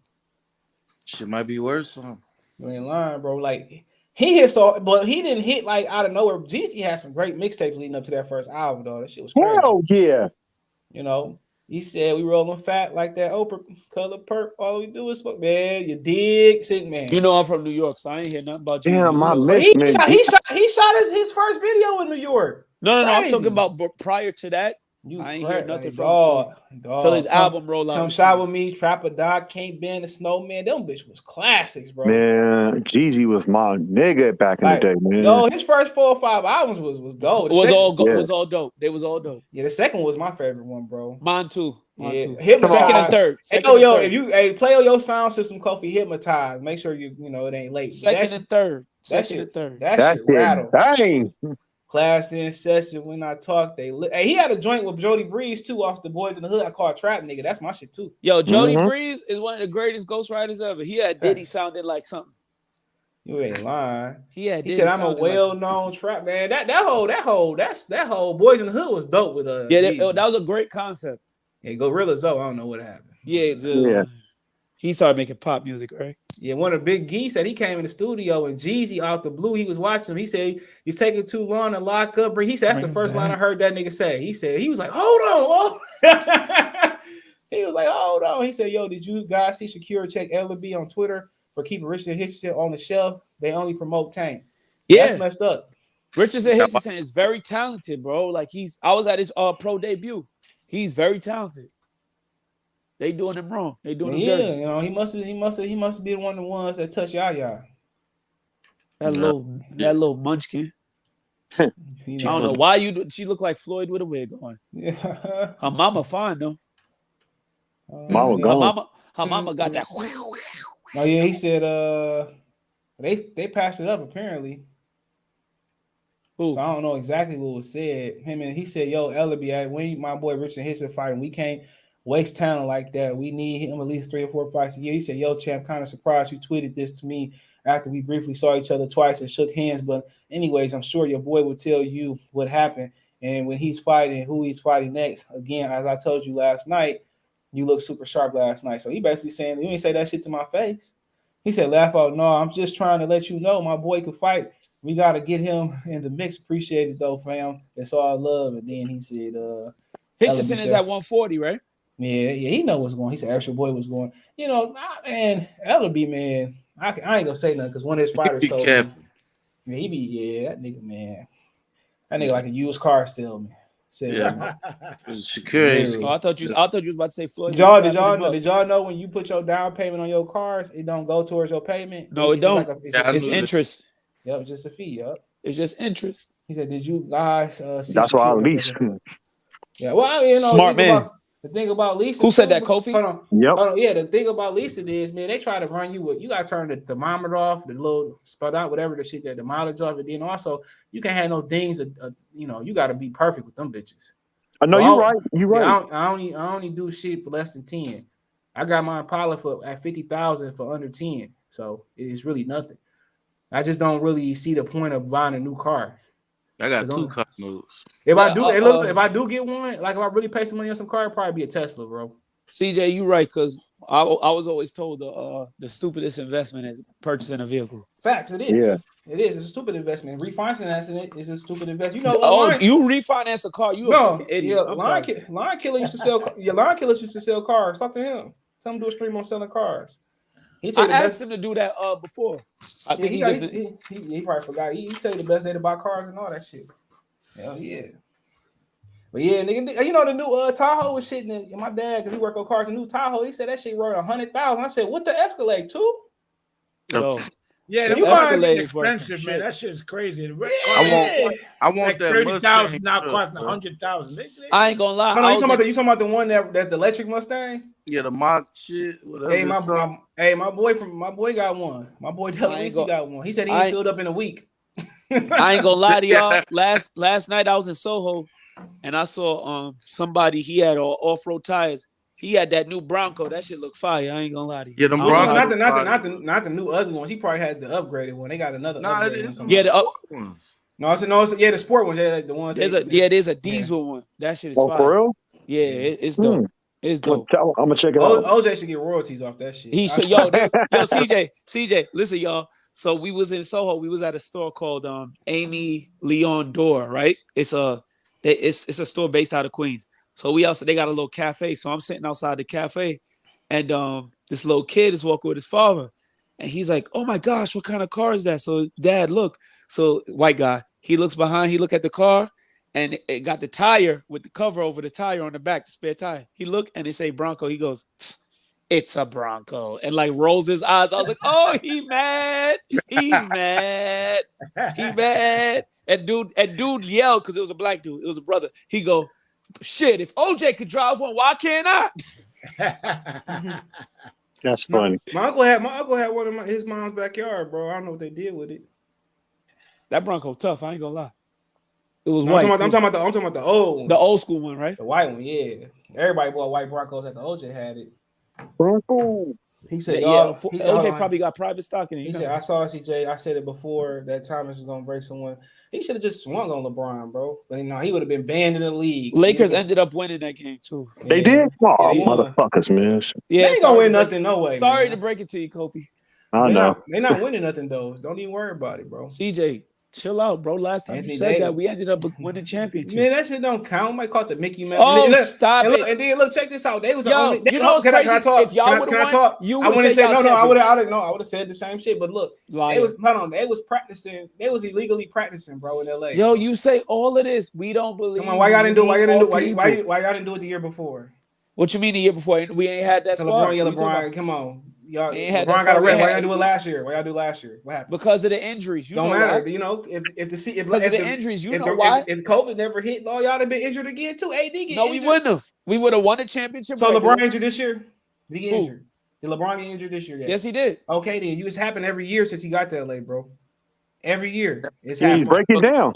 Shit might be worse. Huh? You ain't lying, bro. Like he hit but he didn't hit like out of nowhere. Jeezy had some great mixtapes leading up to that first album, though. That shit was crazy. Hell yeah. You know, he said we rolling fat like that Oprah color perp. All we do is smoke, man. You dig, sitting man. You know I'm from New York, so I ain't hear nothing about Jeezy. Damn, my he shot his first video in New York. No. I'm talking about prior to that. I ain't hear nothing from him till his album roll out. Come Shot With Me, Trap a Dog, Can't Bend the Snowman. Them bitch was classics, bro. Man, Jeezy was my nigga back in the day, man. Yo, his first 4 or 5 albums was gold. Was all dope. They was all dope. Yeah, the second one was my favorite one, bro. Mine too. Hypnotized. Second and third. If you play on your sound system, Kofi, Hypnotized. Make sure you know it ain't late. Second and third. That shit rattled. Dang. Class in session when I talk, hey, he had a joint with Jody Breeze too off the Boys in the Hood. I call Trap Nigga. That's my shit too. Yo, Jody Breeze is one of the greatest ghostwriters ever. He had Diddy sounding like something. You ain't lying. He said I'm a well-known trap man. That whole Boys in the Hood was dope with that was a great concept. Yeah, Gorillaz though. I don't know what happened. Yeah. He started making pop music, right? Yeah, one of the big geese said he came in the studio and Jeezy out the blue, he was watching him. He said he's taking too long to lock up. He said that's the first line I heard that nigga say. He was like, hold on. He was like, hold on. He said, yo, did you guys see Shakira check LDBC on Twitter for keeping Richardson Hitchison on the shelf? They only promote Tank. Yeah. That's messed up. Richardson Hitchison is very talented, bro. Like I was at his pro debut. He's very talented. They doing him wrong. They doing him dirty. You know, he must be one of the ones that touch Yaya. That little munchkin. I don't know why she look like Floyd with a wig on. Yeah. Her mama fine though. Her mama got that. Oh yeah, he said they passed it up apparently. Who? So I don't know exactly what was said. He said, yo, LDBC, when my boy Richard Hitchison fighting, we can't waste talent like that. We need him at least 3 or 4 fights a year. He said, yo, champ, kind of surprised you tweeted this to me after we briefly saw each other twice and shook hands. But anyways, I'm sure your boy will tell you what happened and when he's fighting, who he's fighting next. Again, as I told you last night, you look super sharp last night. So he basically saying, you ain't say that shit to my face. He said, laugh out. No, I'm just trying to let you know my boy could fight. We got to get him in the mix. Appreciate it, though, fam. It's all love. And then he said, Hitchison is at 140, right? Yeah, he know what's going. He said, Extra Boy was going. You know, man, LDB, man. I ain't gonna say nothing because one of his fighters told me. That nigga, man. That nigga like a used car salesman. Security. Oh, I thought you was about to say Floyd. Did y'all know when you put your down payment on your cars, it don't go towards your payment? No, it don't. It's interest. Yep, it's just a fee. Yep, it's just interest. He said, "Did you guys see?" That's why I lease. Yeah, well, you know, smart man. The thing about Lisa, Who said that, Kofi? Hold on. Yep. Hold on. Yeah, the thing about Lisa is, man, they try to run you with. You gotta turn the thermometer off, the little spot out, whatever the shit that the mileage off, and then also you can't have no things. You know, you gotta be perfect with them bitches. I know you're right. You're right. I only do shit for less than 10. I got my Impala at 50,000 for under 10, so it's really nothing. I just don't really see the point of buying a new car. I got 2 car moves. If I do get one, like if I really pay some money on some car, it'd probably be a Tesla, bro. CJ, you right, because I was always told the stupidest investment is purchasing a vehicle. Facts, it is. Yeah. It is. It's a stupid investment. Refinancing it is a stupid investment. You know, you refinance a car, you a fucking idiot. Yeah, Lion Killer used to sell. Yeah, Lion Killer used to sell cars. Talk to him. Tell him to do a stream on selling cars. I asked him to do that before. I think he probably forgot. He tell you the best day to buy cars and all that shit. Hell yeah. But yeah, nigga, you know the new Tahoe was shit. And my dad, because he worked on cars, the new Tahoe, he said that shit worth 100,000. I said, what the Escalade too? No. Yeah, the Escalade is expensive, man. That shit is crazy. I want like that 30,000 now costing 100,000. I ain't gonna lie. You talking about the one that's the electric Mustang? Yeah, the Mach shit. Hey, my boy got one. My boy WC got one. He said he filled up in a week. I ain't gonna lie to y'all. Last night I was in Soho and I saw somebody, he had off-road tires. He had that new Bronco. That shit look fire. I ain't gonna lie to you. Yeah, the Bronco. Not the new ugly ones. He probably had the upgraded one. They got another upgraded one. Yeah, the ones. The sport ones. Yeah, like the ones. There's a diesel one. That shit is fire. For real? Yeah, it's dope. It's dope. I'm gonna check it out. OJ should get royalties off that shit. He should. Yo, CJ, listen, y'all. So we was in Soho. We was at a store called Amy Leon Door, right? It's a store based out of Queens. So they got a little cafe. So I'm sitting outside the cafe, and this little kid is walking with his father, and he's like, "Oh my gosh, what kind of car is that?" So his dad look. So white guy, he looks behind. He look at the car, and it got the tire with the cover over the tire on the back, the spare tire. He looked and it say Bronco. He goes, "It's a Bronco," and like rolls his eyes. I was like, "Oh, he mad. He's mad. He mad." And dude yelled because it was a black dude. It was a brother. He go, "Shit, if OJ could drive one, why can't I?" That's funny. My uncle had one in his mom's backyard, bro. I don't know what they did with it. That Bronco tough. I ain't gonna lie. It was white. I'm talking about the old school one, right? The white one, yeah. Everybody bought white Broncos after OJ had it. Bronco. He said, OJ probably got private stock in it. He said, I saw CJ. I said it before that Thomas was gonna break someone. He should have just swung on LeBron, bro. But he would have been banned in the league. Lakers ended up winning that game too. They did? Oh, motherfuckers, man. Yeah, they ain't gonna win nothing, no way. Sorry to break it to you, Kofi. I know. They're not winning nothing though. Don't even worry about it, bro. CJ, chill out, bro. Last time you said that, we ended up winning championship. Man, that shit don't count. Might call it the Mickey Mouse. Oh, stop it! And then look, check this out. They was Can I talk? If y'all would have won, you would have said no. I would have said the same shit. But look, they was practicing. They was illegally practicing, bro, in LA. Yo, you say all of this. We don't believe. Come on, why y'all didn't do it? Why y'all didn't do it the year before? What you mean the year before? We ain't had that squad. LeBron, come on. Y'all, LeBron got a rep. Why y'all do it last year? Why y'all do last year? What happened? Because of the injuries. Don't matter. You know, because of the injuries, you know why? If COVID never hit, y'all have been injured again too. AD get no, injured. We wouldn't have. We would have won a championship. So LeBron injured this year? Did he get injured? Did LeBron get injured this year? Yes, he did. Okay, then it's happened every year since he got to LA, bro. Every year it's happened. He's breaking down.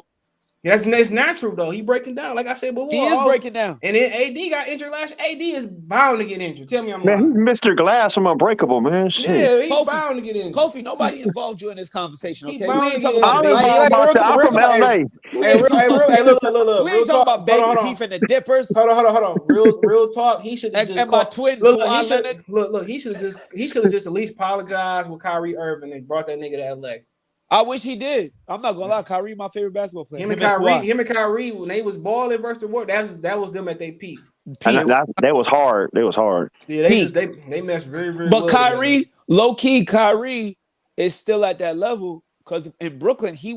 It's natural though. He breaking down. Like I said before, he is breaking down. And then AD got injured last year. AD is bound to get injured. Tell me I'm lying. Man, he's Mr. Glass from Unbreakable, man. Shit. Yeah, he's bound to get injured. Kofi, nobody involved you in this conversation, okay? We ain't talking about baby. I'm from LA. Hey, look. We ain't talking about baby teeth and the dippers. Hold on. Real talk. He should have just and my twin. Look. He should have just at least apologized with Kyrie Irving and brought that nigga to LA. I wish he did. I'm not gonna lie. Kyrie, my favorite basketball player. Him and Kyrie, when they was balling versus the world, that was them at their peak. That was hard. They was hard. Yeah, they messed very, very But well Kyrie, low key, Kyrie is still at that level because in Brooklyn, he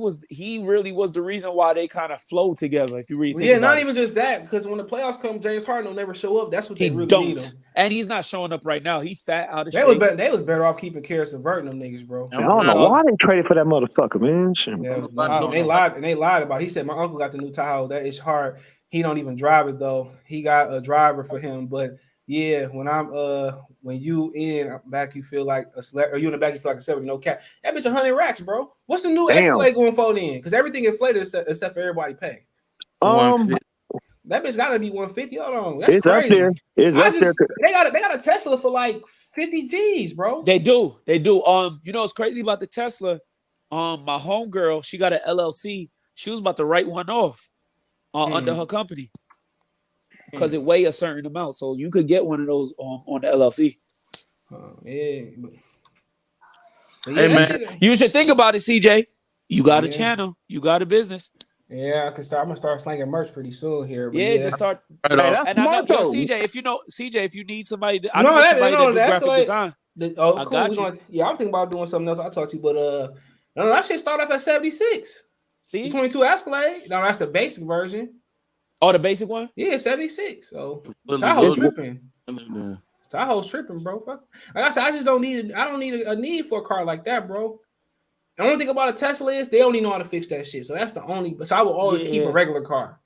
really was the reason why they kind of flowed together. If you read, not even just that, because when the playoffs come, James Harden will never show up. That's what they really need him. And he's not showing up right now. He's fat out of shape. They was better off keeping Karis and Burton, them niggas, bro. I don't know why they traded for that motherfucker, man. Yeah, they lied about it. He said my uncle got the new Tahoe. That is hard. He don't even drive it though. He got a driver for him. But yeah, when you in back, you feel like a celebrity, or you in the back, you feel like a celebrity. No cap. That bitch 100 racks, bro. What's the new Escalade going for then? Because everything inflated except for everybody pay. That bitch gotta be 150. Hold on, that's crazy. Up there. It's up there. They got a Tesla for like 50 G's, bro. They do. You know what's crazy about the Tesla? My homegirl, she got an LLC. She was about to write one off under her company because it weigh a certain amount, so you could get one of those on the LLC. Hey man, you should think about it, CJ. You got a channel, you got a business. Yeah, I'm gonna start slanging merch pretty soon here. But just start. And I know, CJ, if you need somebody, I know somebody to do graphic design. I got you. I'm thinking about doing something else. I'll talk to you, but no, that shit start off at 76. See, the 22 Escalade. No, that's the basic version. Oh, the basic one? Yeah, 76. So Tahoe tripping. Tahoe's tripping, bro. Fuck. Like I said, I don't need a need for a car like that, bro. The only thing about a Tesla is they only know how to fix that shit. So that's the only. So I will always keep a regular car.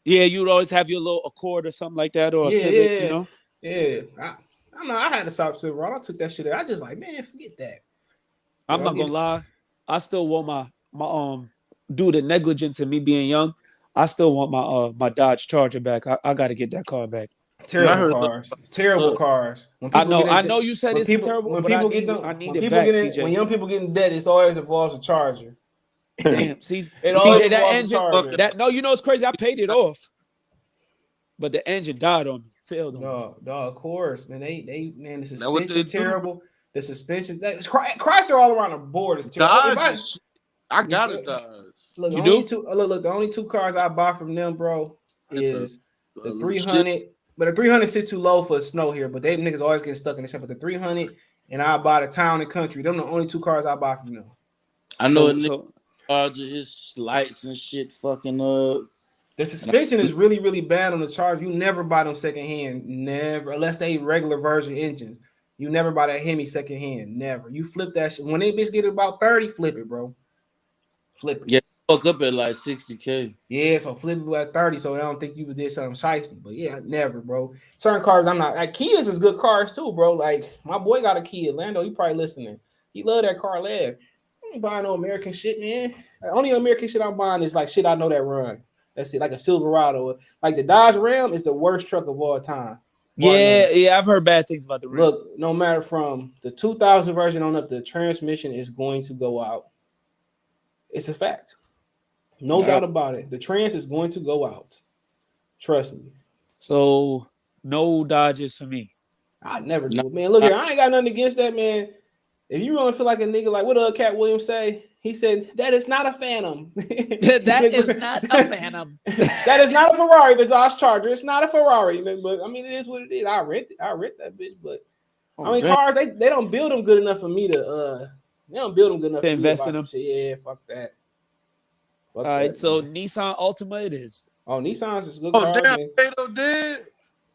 Yeah, you'd always have your little Accord or something like that, or a Civic, you know. Yeah, I know. I had a South Silverado. I took that shit. I just like, man, forget that. I'm not gonna lie. I still want my due to negligence and me being young, I still want my Dodge Charger back. I got to get that car back. Terrible cars. I know you said it's terrible. When people get them, I need it back, CJ. When young people get in debt, it's always involves a Charger. Damn, CJ, that engine. No, you know it's crazy. I paid it off, but the engine died on me. Failed on me. No, of course, man. Man, the suspension terrible. The suspension, Chrysler all around the board is terrible. I got it, Dodge. Look, the only two cars I buy from them, bro, is the 300. But the 300 sit too low for snow here. But they niggas always get stuck in this. But the 300 and I buy the Town and Country. Them the only two cars I buy from them. I know Charger, his lights and shit fucking up. The suspension is really, really bad on the Charger. You never buy them secondhand. Never. Unless they regular version engines. You never buy that Hemi secondhand. Never. You flip that shit. When they bitch get about 30, flip it, bro. Flip it. Yeah, fuck up at like 60K. Yeah, so flip it at 30. So I don't think you did something shiesty. But yeah, never, bro. Certain cars, I'm not. Like Kias is good cars too, bro. Like my boy got a Kia. Lando, you probably listening. He love that car, lad. I ain't buying no American shit, man. The only American shit I'm buying is like shit I know that run. That's it, like a Silverado. Like the Dodge Ram is the worst truck of all time. Yeah, I've heard bad things about the Ram. Look, no matter from the 2000 version on up, the transmission is going to go out. It's a fact. No doubt about it. The trans is going to go out. Trust me. So no Dodges for me. I never do it, man. Look here, I ain't got nothing against that, man. If you really feel like a nigga, like what Cat Williams say? He said that is not a Phantom. That is not a Phantom. That is not a Ferrari. The Dodge Charger. It's not a Ferrari, but I mean, it is what it is. I rent that bitch, but I mean, cars they don't build them good enough for me to They don't build them good enough to invest in them. Yeah, fuck that. All right, so Nissan Altima it is. Oh, Nissan's is good. Oh, damn, Kato did?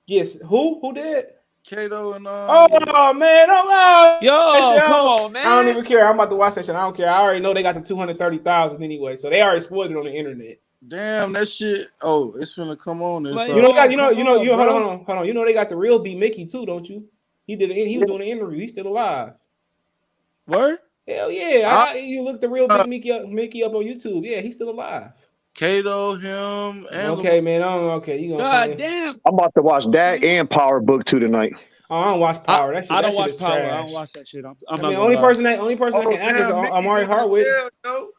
Yes. Who did? Kato and Oh man, come on, man. I don't even care. I'm about to watch that shit. I don't care. I already know they got the 230,000 anyway, so they already spoiled it on the internet. Damn, that shit. Oh, it's finna come on. Hold on. You know they got the real B Mickey too, don't you? He was doing an interview. He's still alive. Word? Hell yeah. You look the real big Mickey up on YouTube. Yeah, he's still alive. Kato, him, and okay, man. Okay, you gonna God damn. I'm about to watch that and Power Book 2 tonight. Oh, I don't watch Power. That shit, I don't that watch shit Power. trash. I don't watch that shit. The only person that can act is Amari Hardwick.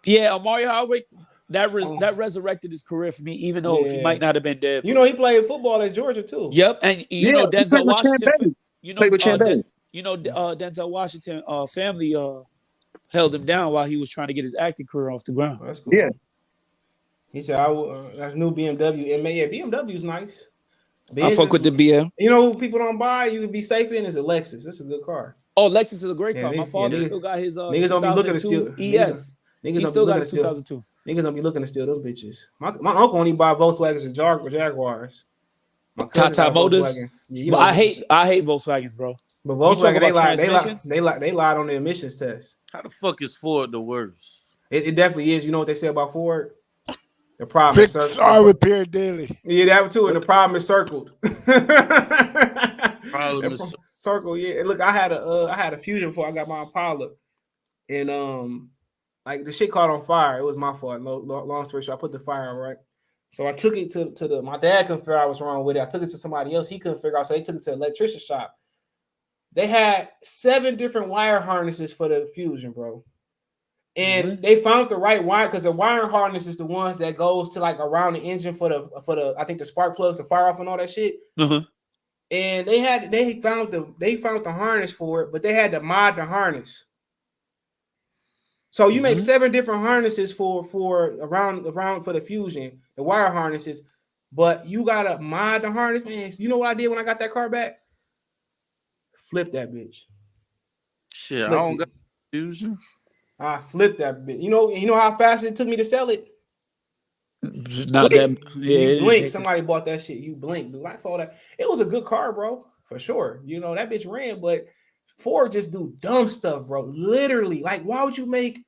Yeah, Amari Hardwick. That resurrected his career for me, even though he might not have been dead. You know, he played football at Georgia too. Yep, and you know Denzel Washington. Denzel Washington family held him down while he was trying to get his acting career off the ground. That's cool. Yeah. He said, that's new BMW. And yeah, BMW's nice. I fuck with the BM. You know who people don't buy, you would be safe in, is a Lexus. It's a good car. Oh, Lexus is a great car. My father still got his niggas don't be looking to steal ES. He still got his 2002. Niggas don't be looking to steal those bitches. My uncle only buy Volkswagens and Jaguars. Tata Motors. Yeah, I hate Volkswagens, bro. But Volkswagen, they lied on the emissions test. How the fuck is Ford the worst? It definitely is. You know what they say about Ford? The problem is fixed or repaired daily. Yeah, that too. And the problem is circled. Problem is circle. Yeah. Look, I had a Fusion before I got my Impala, and like the shit caught on fire. It was my fault. Long story short, I put the fire on, right. So I took it to my dad couldn't figure out what's wrong with it. I took it to somebody else. He couldn't figure out, so they took it to the electrician shop. They had 7 different wire harnesses for the Fusion, bro. And they found the right wire because the wiring harness is the ones that goes to like around the engine for the I think the spark plugs, the fire off and all that shit. Uh-huh. And they found the harness for it, but they had to mod the harness. So you make 7 different harnesses for around for the Fusion, the wire harnesses, but you gotta mod the harness, man. You know what I did when I got that car back? Flip that bitch. Shit, I don't got Fusion. I flipped that bitch. You know how fast it took me to sell it? Not that. Yeah, you blink. Somebody bought that shit. You blink. Dude, I thought that it was a good car, bro, for sure. You know that bitch ran, but Ford just do dumb stuff, bro. Literally, like, why would you make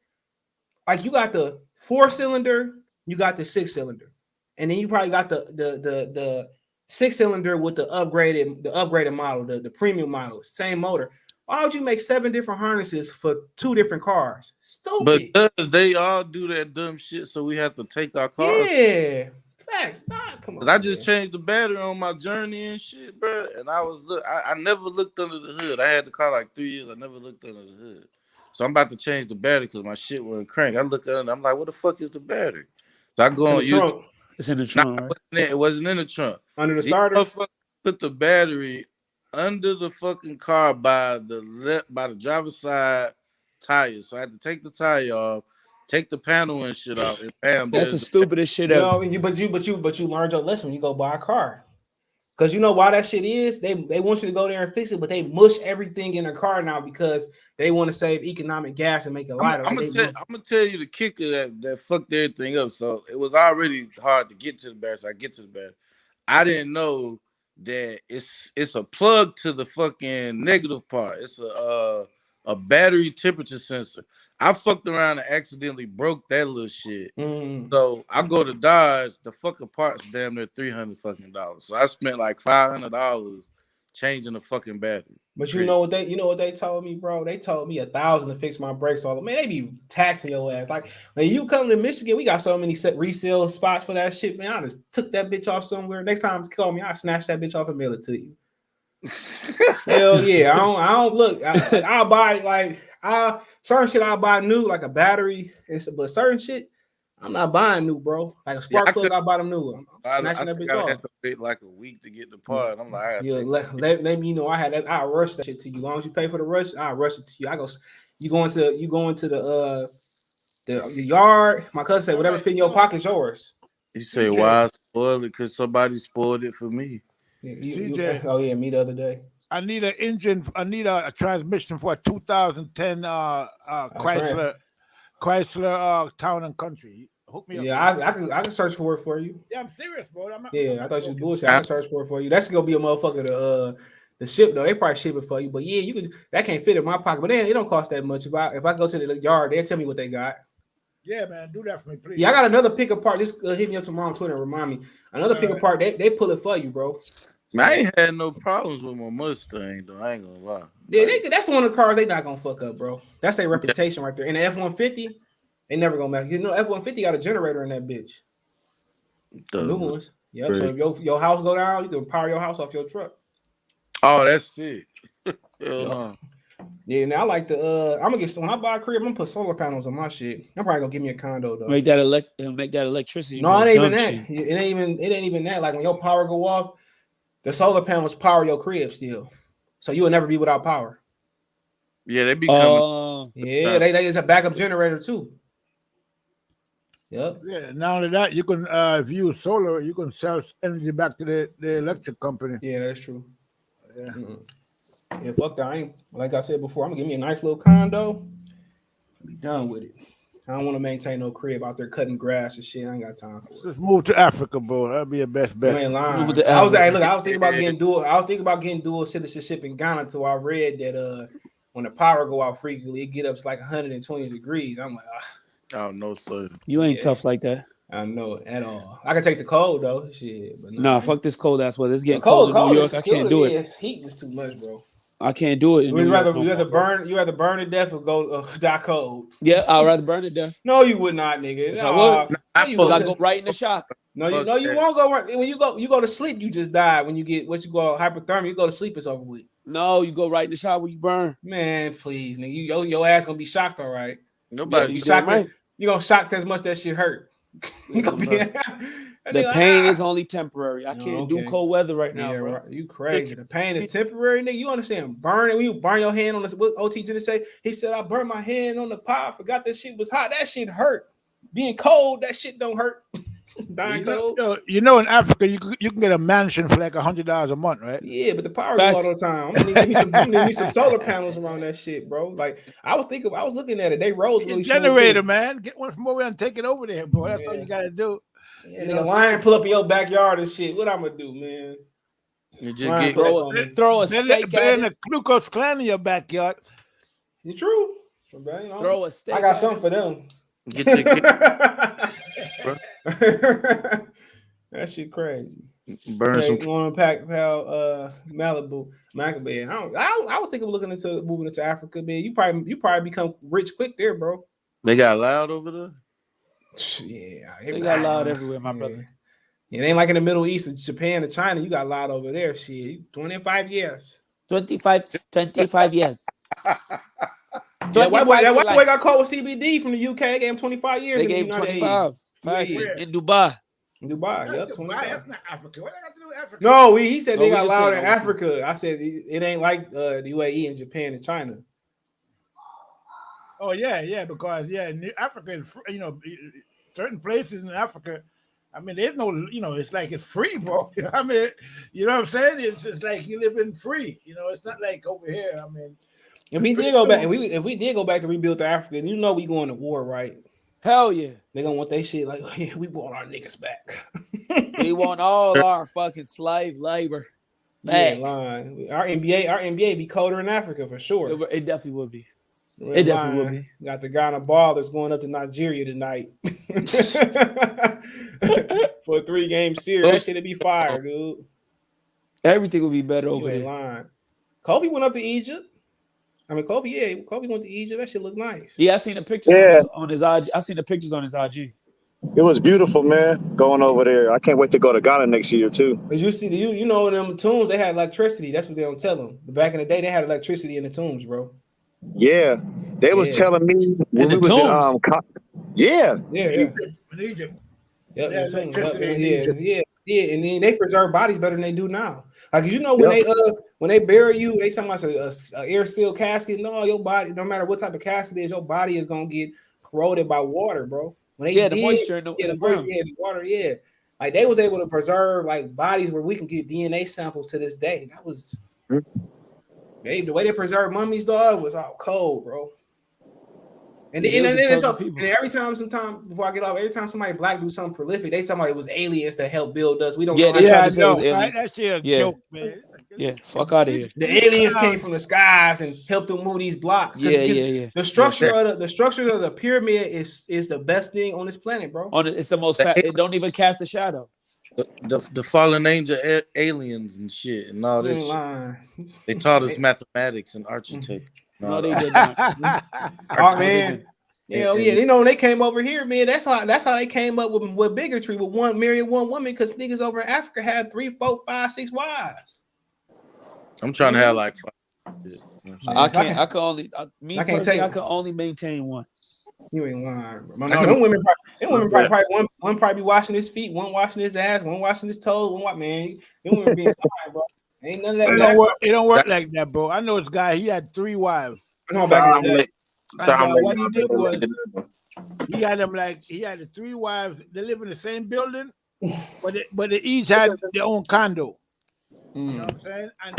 like you got the 4-cylinder, you got the 6-cylinder, and then you probably got the 6-cylinder with the upgraded model, the premium model, same motor. Why would you make 7 different harnesses for 2 different cars? Stupid. But they all do that dumb shit, so we have to take our cars. Yeah, facts. Nah, come on. I just changed the battery on my Journey and shit, bro. And I never looked under the hood. I had the car like 3 years. I never looked under the hood. So I'm about to change the battery because my shit wasn't crank. I look under. I'm like, what the fuck is the battery? So I go on YouTube. It's in the trunk. Right? It wasn't in the trunk. Under the starter. Put the battery under the fucking car by the driver's side tires. So I had to take the tire off, take the panel and shit off, and bam. That's the stupidest shit ever. But you learned your lesson when you go buy a car. Because you know why that shit is? They want you to go there and fix it, but they mush everything in their car now because they want to save economic gas and make it lighter. I'm gonna tell you the kicker that fucked everything up. So it was already hard to get to the battery. So I get to the battery. I didn't know that it's a plug to the fucking negative part. It's a battery temperature sensor. I fucked around and accidentally broke that little shit. So I go to Dodge, the fucking parts damn near $300 fucking dollars. So I spent like $500 changing the fucking battery. But you know what they told me, bro? They told me $1,000 to fix my brakes. All man, they be taxing your ass. Like when you come to Michigan, we got so many resale spots for that shit, man. I just took that bitch off somewhere. Next time you call me, I snatch that bitch off and mail it to you. Hell yeah, I don't look. I'll buy like certain shit I'll buy new, like a battery, but certain shit I'm not buying new, bro. Like a spark plug, I'll buy them new. I'm snatching that bitch off. I had to wait like a week to get the part. I'm like, let me know I had that. I rush that shit to you. As long as you pay for the rush, I rush it to you. You go into the yard. My cousin said, whatever fit in your pocket's yours. He said, why I spoiled it? Because somebody spoiled it for me. CJ, oh yeah, me the other day. I need an engine. I need a transmission for a 2010 Chrysler Town and Country. Hook me up. Yeah, I can search for it for you. Yeah, I'm serious, bro. I thought you was bullshit. I can search for it for you. That's gonna be a motherfucker the ship though. They probably ship it for you. But yeah, you could. That can't fit in my pocket. But then it don't cost that much. If I go to the yard, they'll tell me what they got. Yeah, man, do that for me, please. Yeah, I got another pickup part. Just hit me up tomorrow on Twitter and remind me. Another pickup part. They pull it for you, bro. Man, I ain't had no problems with my Mustang though. I ain't gonna lie. Yeah, that's one of the cars they not gonna fuck up, bro. That's their reputation right there. And the F-150, they never gonna mess. You know, F-150 got a generator in that bitch. New ones. Yep. So if your house go down, you can power your house off your truck. Oh, that's it. Yeah, now I like the I'm gonna get when I buy a crib, I'm gonna put solar panels on my shit. I'm probably gonna give me a condo though. Make that electricity. No, it ain't even that. It ain't even that. Like when your power go off, the solar panels power your crib still. So you will never be without power. Yeah, they be coming. Yeah, they is a backup generator too. Yep. Yeah, not only that, you can if you use solar, you can sell energy back to the electric company. Yeah, that's true. Yeah. Yeah, fuck that. I ain't, like I said before, I'm gonna give me a nice little condo. Be done with it. I don't want to maintain no crib out there cutting grass and shit. I ain't got time for it. Just move to Africa, bro. That'd be your best bet. You ain't lying. I was thinking about getting dual. I was thinking about getting dual citizenship in Ghana until I read that when the power go out frequently, it get up to like 120 degrees. I'm like, oh no, sir. You ain't tough like that. I know at all. I can take the cold though. Shit, but Nah, fuck this cold ass weather. It's getting cold cold in New York. I can't do it. It's heat is too much, bro. I can't do it. You rather burn to death or go die cold. Yeah, I'd rather burn to death. No, you would not, nigga. Yes, I would. Because I go right in the shock. No, you won't go right. When you go to sleep, you just die. When you get you go hypothermia, you go to sleep, it's over with. No, you go right in the shock when you burn. Man, please, nigga, your ass gonna be shocked, all right. Nobody be shocked. Right. You gonna shock as much that shit hurt. You gonna be. The pain is only temporary. I can't do cold weather right now, bro. Right. You crazy. The pain is temporary, nigga. You understand? Burning. When you burn your hand on this, what OT did say? He said, I burned my hand on the pot. I forgot that shit was hot. That shit hurt. Being cold, that shit don't hurt. Dying cold. In Africa, you can get a mansion for like $100 a month, right? Yeah, but the power goes all the time. I'm gonna need some solar panels around that shit, bro. Like I was looking at it. They rose really generator, man. Get one from over and take it over there, bro. That's all you gotta do. Yeah, nigga, lion pull up in your backyard and shit. What I'm gonna do, man? You just throw a steak at in the Ku Klux Klan in your backyard. You true? Throw a steak. I got something for them. Get your kid. That shit crazy. Burn some. On Malibu, Maccabee. I was thinking of moving into Africa, man. You probably become rich quick there, bro. They got loud over there. Yeah, they got loud everywhere, my brother. It ain't like in the Middle East, Japan, or China. You got loud over there. Shit, 25 years. 25 years. That white boy got caught with CBD from the UK. They gave him 25 years. They gave him 25. In Dubai. Dubai, yep. 25. That's not Africa. What got to do with Africa? No, he said they got loud in Africa. I said it ain't like the UAE and Japan and China. Oh yeah, because Africa is certain places in Africa. I mean, there's no, it's like it's free, bro. I mean, you know what I'm saying? It's just like you live in free. It's not like over here. I mean, if we did go back, if we did go back to rebuild the Africa, we going to war, right? Hell yeah. They gonna want their shit like, oh, yeah, we want our niggas back. We want all our fucking slave labor back. Our NBA be colder in Africa for sure. It definitely would be. It definitely would be. Got the guy on the ball that's going up to Nigeria tonight for a 3-game series. That shit'd be fire, dude. Everything would be better over there. Lying. Kobe went up to Egypt. Kobe went to Egypt. That shit looked nice. Yeah, I seen the pictures on his IG. I seen the pictures on his IG. It was beautiful, man, going over there. I can't wait to go to Ghana next year, too. But you see, in them tombs, they had electricity. That's what they don't tell them. Back in the day, they had electricity in the tombs, bro. Yeah. They was telling me when we was in in Egypt. Yeah, and then they preserve bodies better than they do now. Like when they bury you, they talking about a air seal casket. No, your body, no matter what type of casket it is, your body is gonna get corroded by water, bro. When they the moisture in the ground. The water, like they was able to preserve like bodies where we can get DNA samples to this day. That was the way they preserve mummies, dog, was all cold, bro. And every time somebody black do something prolific, they somebody it was aliens that helped build us. We don't know. They tried to say it was aliens. That shit a joke, man. Yeah, fuck out of here. The aliens came from the skies and helped them move these blocks. Yeah. The structure of the pyramid is the best thing on this planet, bro. It's the most. It don't even cast a shadow. The fallen angel aliens and shit and all this shit. They taught us mathematics and architecture. No, they did not. Oh man. Yeah, when they came over here, man. That's how they came up with bigotry with marrying one woman because niggas over in Africa had 3, 4, 5, 6 wives. I'm trying to have like 5. I can only maintain one. You ain't lying, bro. No, them women probably one probably be washing his feet, one washing his ass, one washing his toes, man. Them women being fine, bro. Ain't none of that. It don't work like that, bro. I know this guy. He had 3 wives. Back in the day. What he did was he had the 3 wives. They live in the same building, but they each had their own condo. You know what I'm saying? And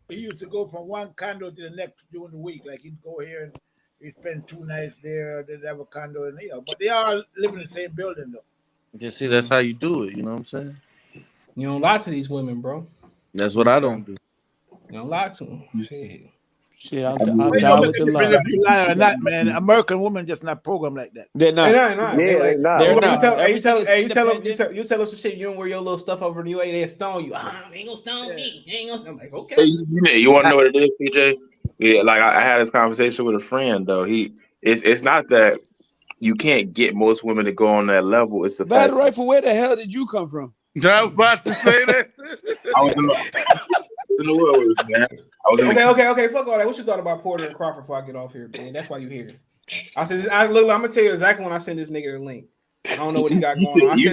he used to go from one condo to the next during the week. Like he'd go here and he'd spend 2 nights there. They'd have a condo, and but they all live in the same building though. You see, that's how you do it. You know what I'm saying? You don't lie to these women, bro. That's what I don't do. You don't lie to them. Shit. Shit, I'll die with the Whether lie. you lie or not, man, American women just not programmed like that. They're not. They're not. Yeah, They like, they not. They're you not. tell, Everything is you tell us some shit. You don't wear your little stuff over the UA. They stone you. They ain't gonna stone me. They ain't gonna. I'm like, okay. You want to know what it is, CJ? Yeah, like I had this conversation with a friend though. It's not that you can't get most women to go on that level. It's the fact. Battle rifle. Where the hell did you come from? I was about to say that. I was in the wilderness, man. Okay. Fuck all that. What you thought about Porter and Crawford before I get off here, man? That's why you here. I said, I'm gonna tell you exactly when I send this nigga the link. I don't know what he got going on. I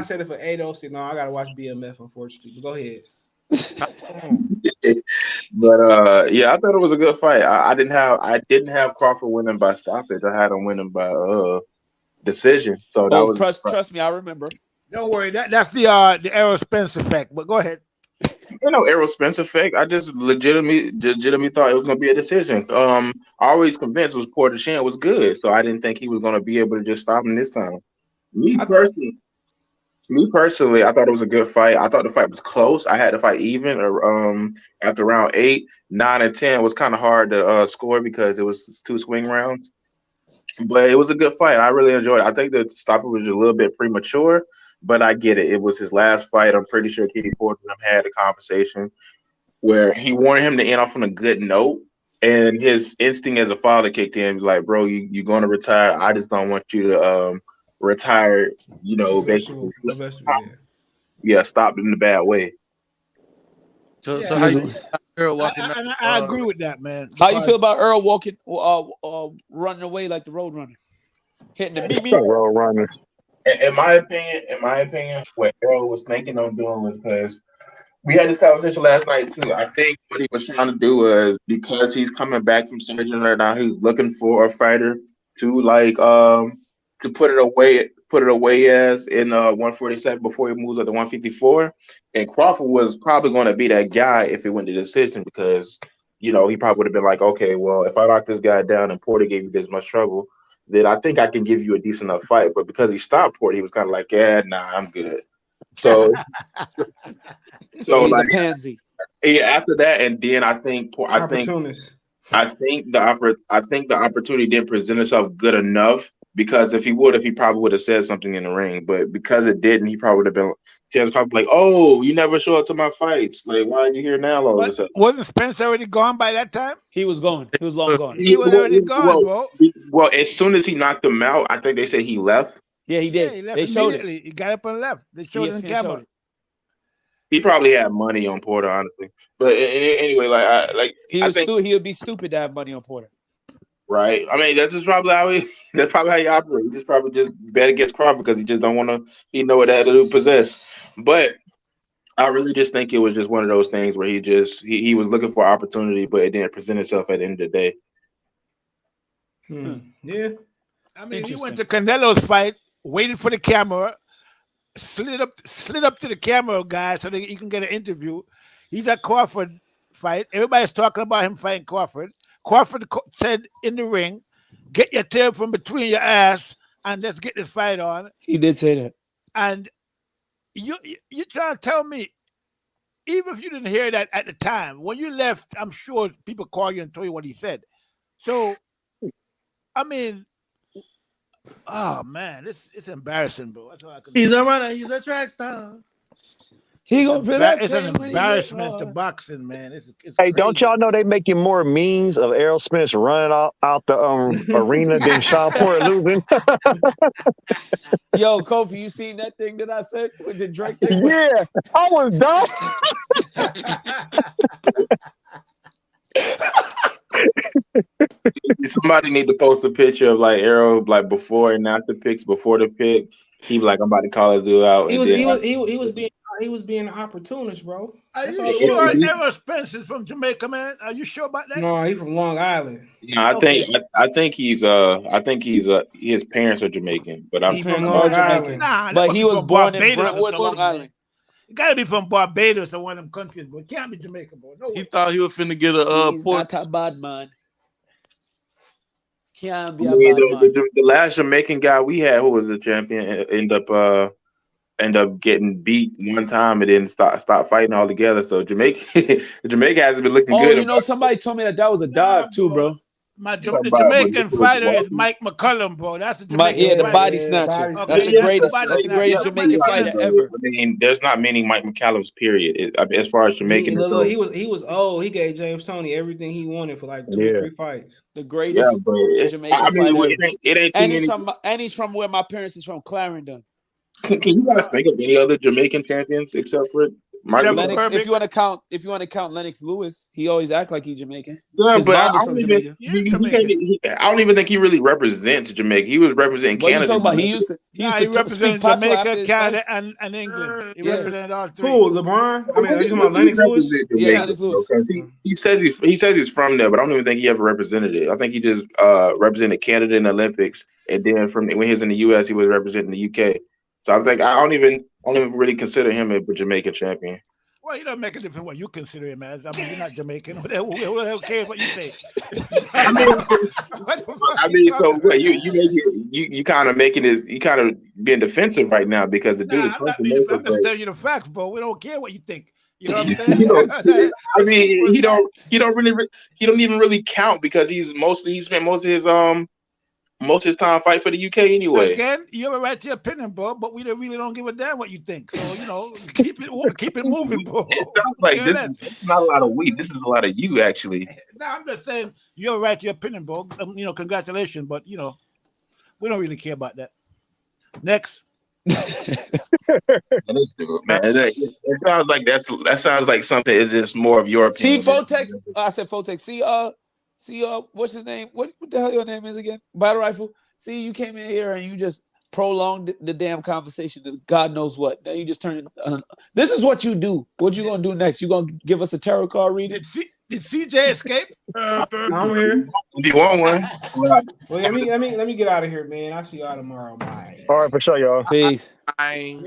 said it for 8:06. No, I gotta watch BMF, unfortunately. But go ahead. But yeah, I thought it was a good fight. I didn't have Crawford winning by stoppage. I had him winning by decision. So that was trust me, I remember. Don't worry, that's the Errol Spence effect. But go ahead. You know, Errol Spence effect. I just legitimately thought it was going to be a decision. I always convinced was Porter Shan was good, so I didn't think he was going to be able to just stop him this time. Me personally, I thought it was a good fight. I thought the fight was close. I had the fight even. After round 8, 9, and 10 was kind of hard to score because it was 2 swing rounds. But it was a good fight. I really enjoyed it. I think the stoppage was a little bit premature. But I get it. It was his last fight. I'm pretty sure Kenny Porter and him had a conversation where he wanted him to end off on a good note. And his instinct as a father kicked in. Like, bro, you're going to retire. I just don't want you to retire, you know, basically. Yeah, stopped in the bad way. So how you Errol walking I agree with that, man. How you feel about Errol walking, running away like the road runner? Hitting the beat. Road runner. In my opinion, what Errol was thinking of doing was because we had this conversation last night too. I think what he was trying to do was because he's coming back from surgery right now, he's looking for a fighter to to put it away as in 147 before he moves up to 154. And Crawford was probably going to be that guy if it went to decision because he probably would have been like, okay, well, if I knock this guy down and Porter gave you this much trouble, then I think I can give you a decent enough fight. But because he stopped Porter, he was kind of like, yeah, nah, I'm good. So, he's a pansy. Yeah, after that, and then I think the opportunity didn't present itself good enough because if he probably would have said something in the ring. But because it didn't, he probably would have been. Chance probably like, oh, you never show up to my fights. Like, why are you here now? All of a sudden, wasn't Spence already gone by that time? He was gone. He was long gone. He was already gone, bro. Well, as soon as he knocked him out, I think they said he left. Yeah, he did. Yeah, he left they showed it. He got up and left. They showed it in camera. He probably had money on Porter, honestly. But anyway, he would be stupid to have money on Porter. Right. I mean, that's probably how you operate. He just probably just bet against Crawford because he just don't want to. He know what that dude possess. But I really just think it was just one of those things where he was looking for opportunity, but it didn't present itself at the end of the day. Yeah. I mean, he went to Canelo's fight, waited for the camera, slid up to the camera guy so that he can get an interview. He's at Crawford fight. Everybody's talking about him fighting Crawford. Crawford said in the ring, "Get your tail from between your ass and let's get this fight on." He did say that. And you trying to tell me, even if you didn't hear that at the time, when you left, I'm sure people called you and told you what he said. So, I mean, oh man, it's embarrassing, bro. That's all I can. He's a runner. He's a track star. He gonna feel that. It's an embarrassment to boxing, man. It's hey, don't y'all know they making more memes of Errol Spence running out the arena than Sean Porter losing? Yo, Kofi, you seen that thing that I said with the Drake thing? Yeah, I was done. Somebody need to post a picture of like Errol like before and after picks. Before the pick, he was like, "I'm about to call this dude out." He was being an opportunist, bro. Are you sure Errol Spence is from Jamaica, man? Are you sure about that? No, he's from Long Island. No, I think his parents are Jamaican, but I'm from Long Island. Nah, but he was born in Brentwood, Long Island. You gotta be from Barbados or one of them countries, but it can't be Jamaica, bro. No he thought he was finna get a He's port. not a bad man. Can't be the last Jamaican guy we had who was the champion ended up end up getting beat one time and then stop fighting altogether. So Jamaica hasn't been looking good. You know, somebody told me that was a dive too, bro. The Jamaican fighter is Mike McCullum, bro. That's the Jamaican the body snatcher. That's the greatest. That's the greatest Jamaican fighter ever. I mean, there's not many Mike McCallums, period. As far as Jamaican, he was old. He gave James Tony everything he wanted for like 2 or 3 fights. The greatest Jamaican fighter. It ain't too many. And he's from where my parents is from, Clarendon. Can you guys think of any other Jamaican champions except for Lennox? If you want to count Lennox Lewis, he always act like he's Jamaican. Yeah, His but mom I is from Jamaica. I don't even think he really represents Jamaica. He was representing What Canada. You talking about? He used to represent Jamaica, Canada, and England. He represented all 3. Who? LeBron? I mean, are you talking about Lennox Lewis? Yeah, Lennox Lewis. He says he's from there, but I don't even think he ever represented it. I think he just represented Canada in the Olympics, and then when he was in the U.S., he was representing the U.K. So I think I don't even really consider him a Jamaican champion. Well, you don't make a difference what you consider him as. I mean, you're not Jamaican. Who the hell cares what you say? I mean, so what you kind of making this, you kind of being defensive right now because the dude is from Jamaica. I'm just telling you the facts, bro. We don't care what you think. You know what I'm saying? I mean, he don't even really count because he spent most of his time fight for the UK anyway. Again, you have a right to your opinion, bro, but we really don't give a damn what you think. So, keep it moving, bro. It sounds like this is not a lot of we. This is a lot of you, actually. No, I'm just saying you have a right to your opinion, bro. Congratulations, but, we don't really care about that. Next. It sounds like that sounds like something is just more of your opinion. See, Fotex. I said Fotex. See, what's his name? What the hell your name is again? Battle Rifle. See, you came in here and you just prolonged the damn conversation to God knows what. Now you just turned it. This is what you do. What you gonna do next? You gonna give us a tarot card reading? Did CJ escape? I'm here. If you want one. Well, let me get out of here, man. I'll see y'all tomorrow. Bye. All right, for sure, y'all. Peace. Bye.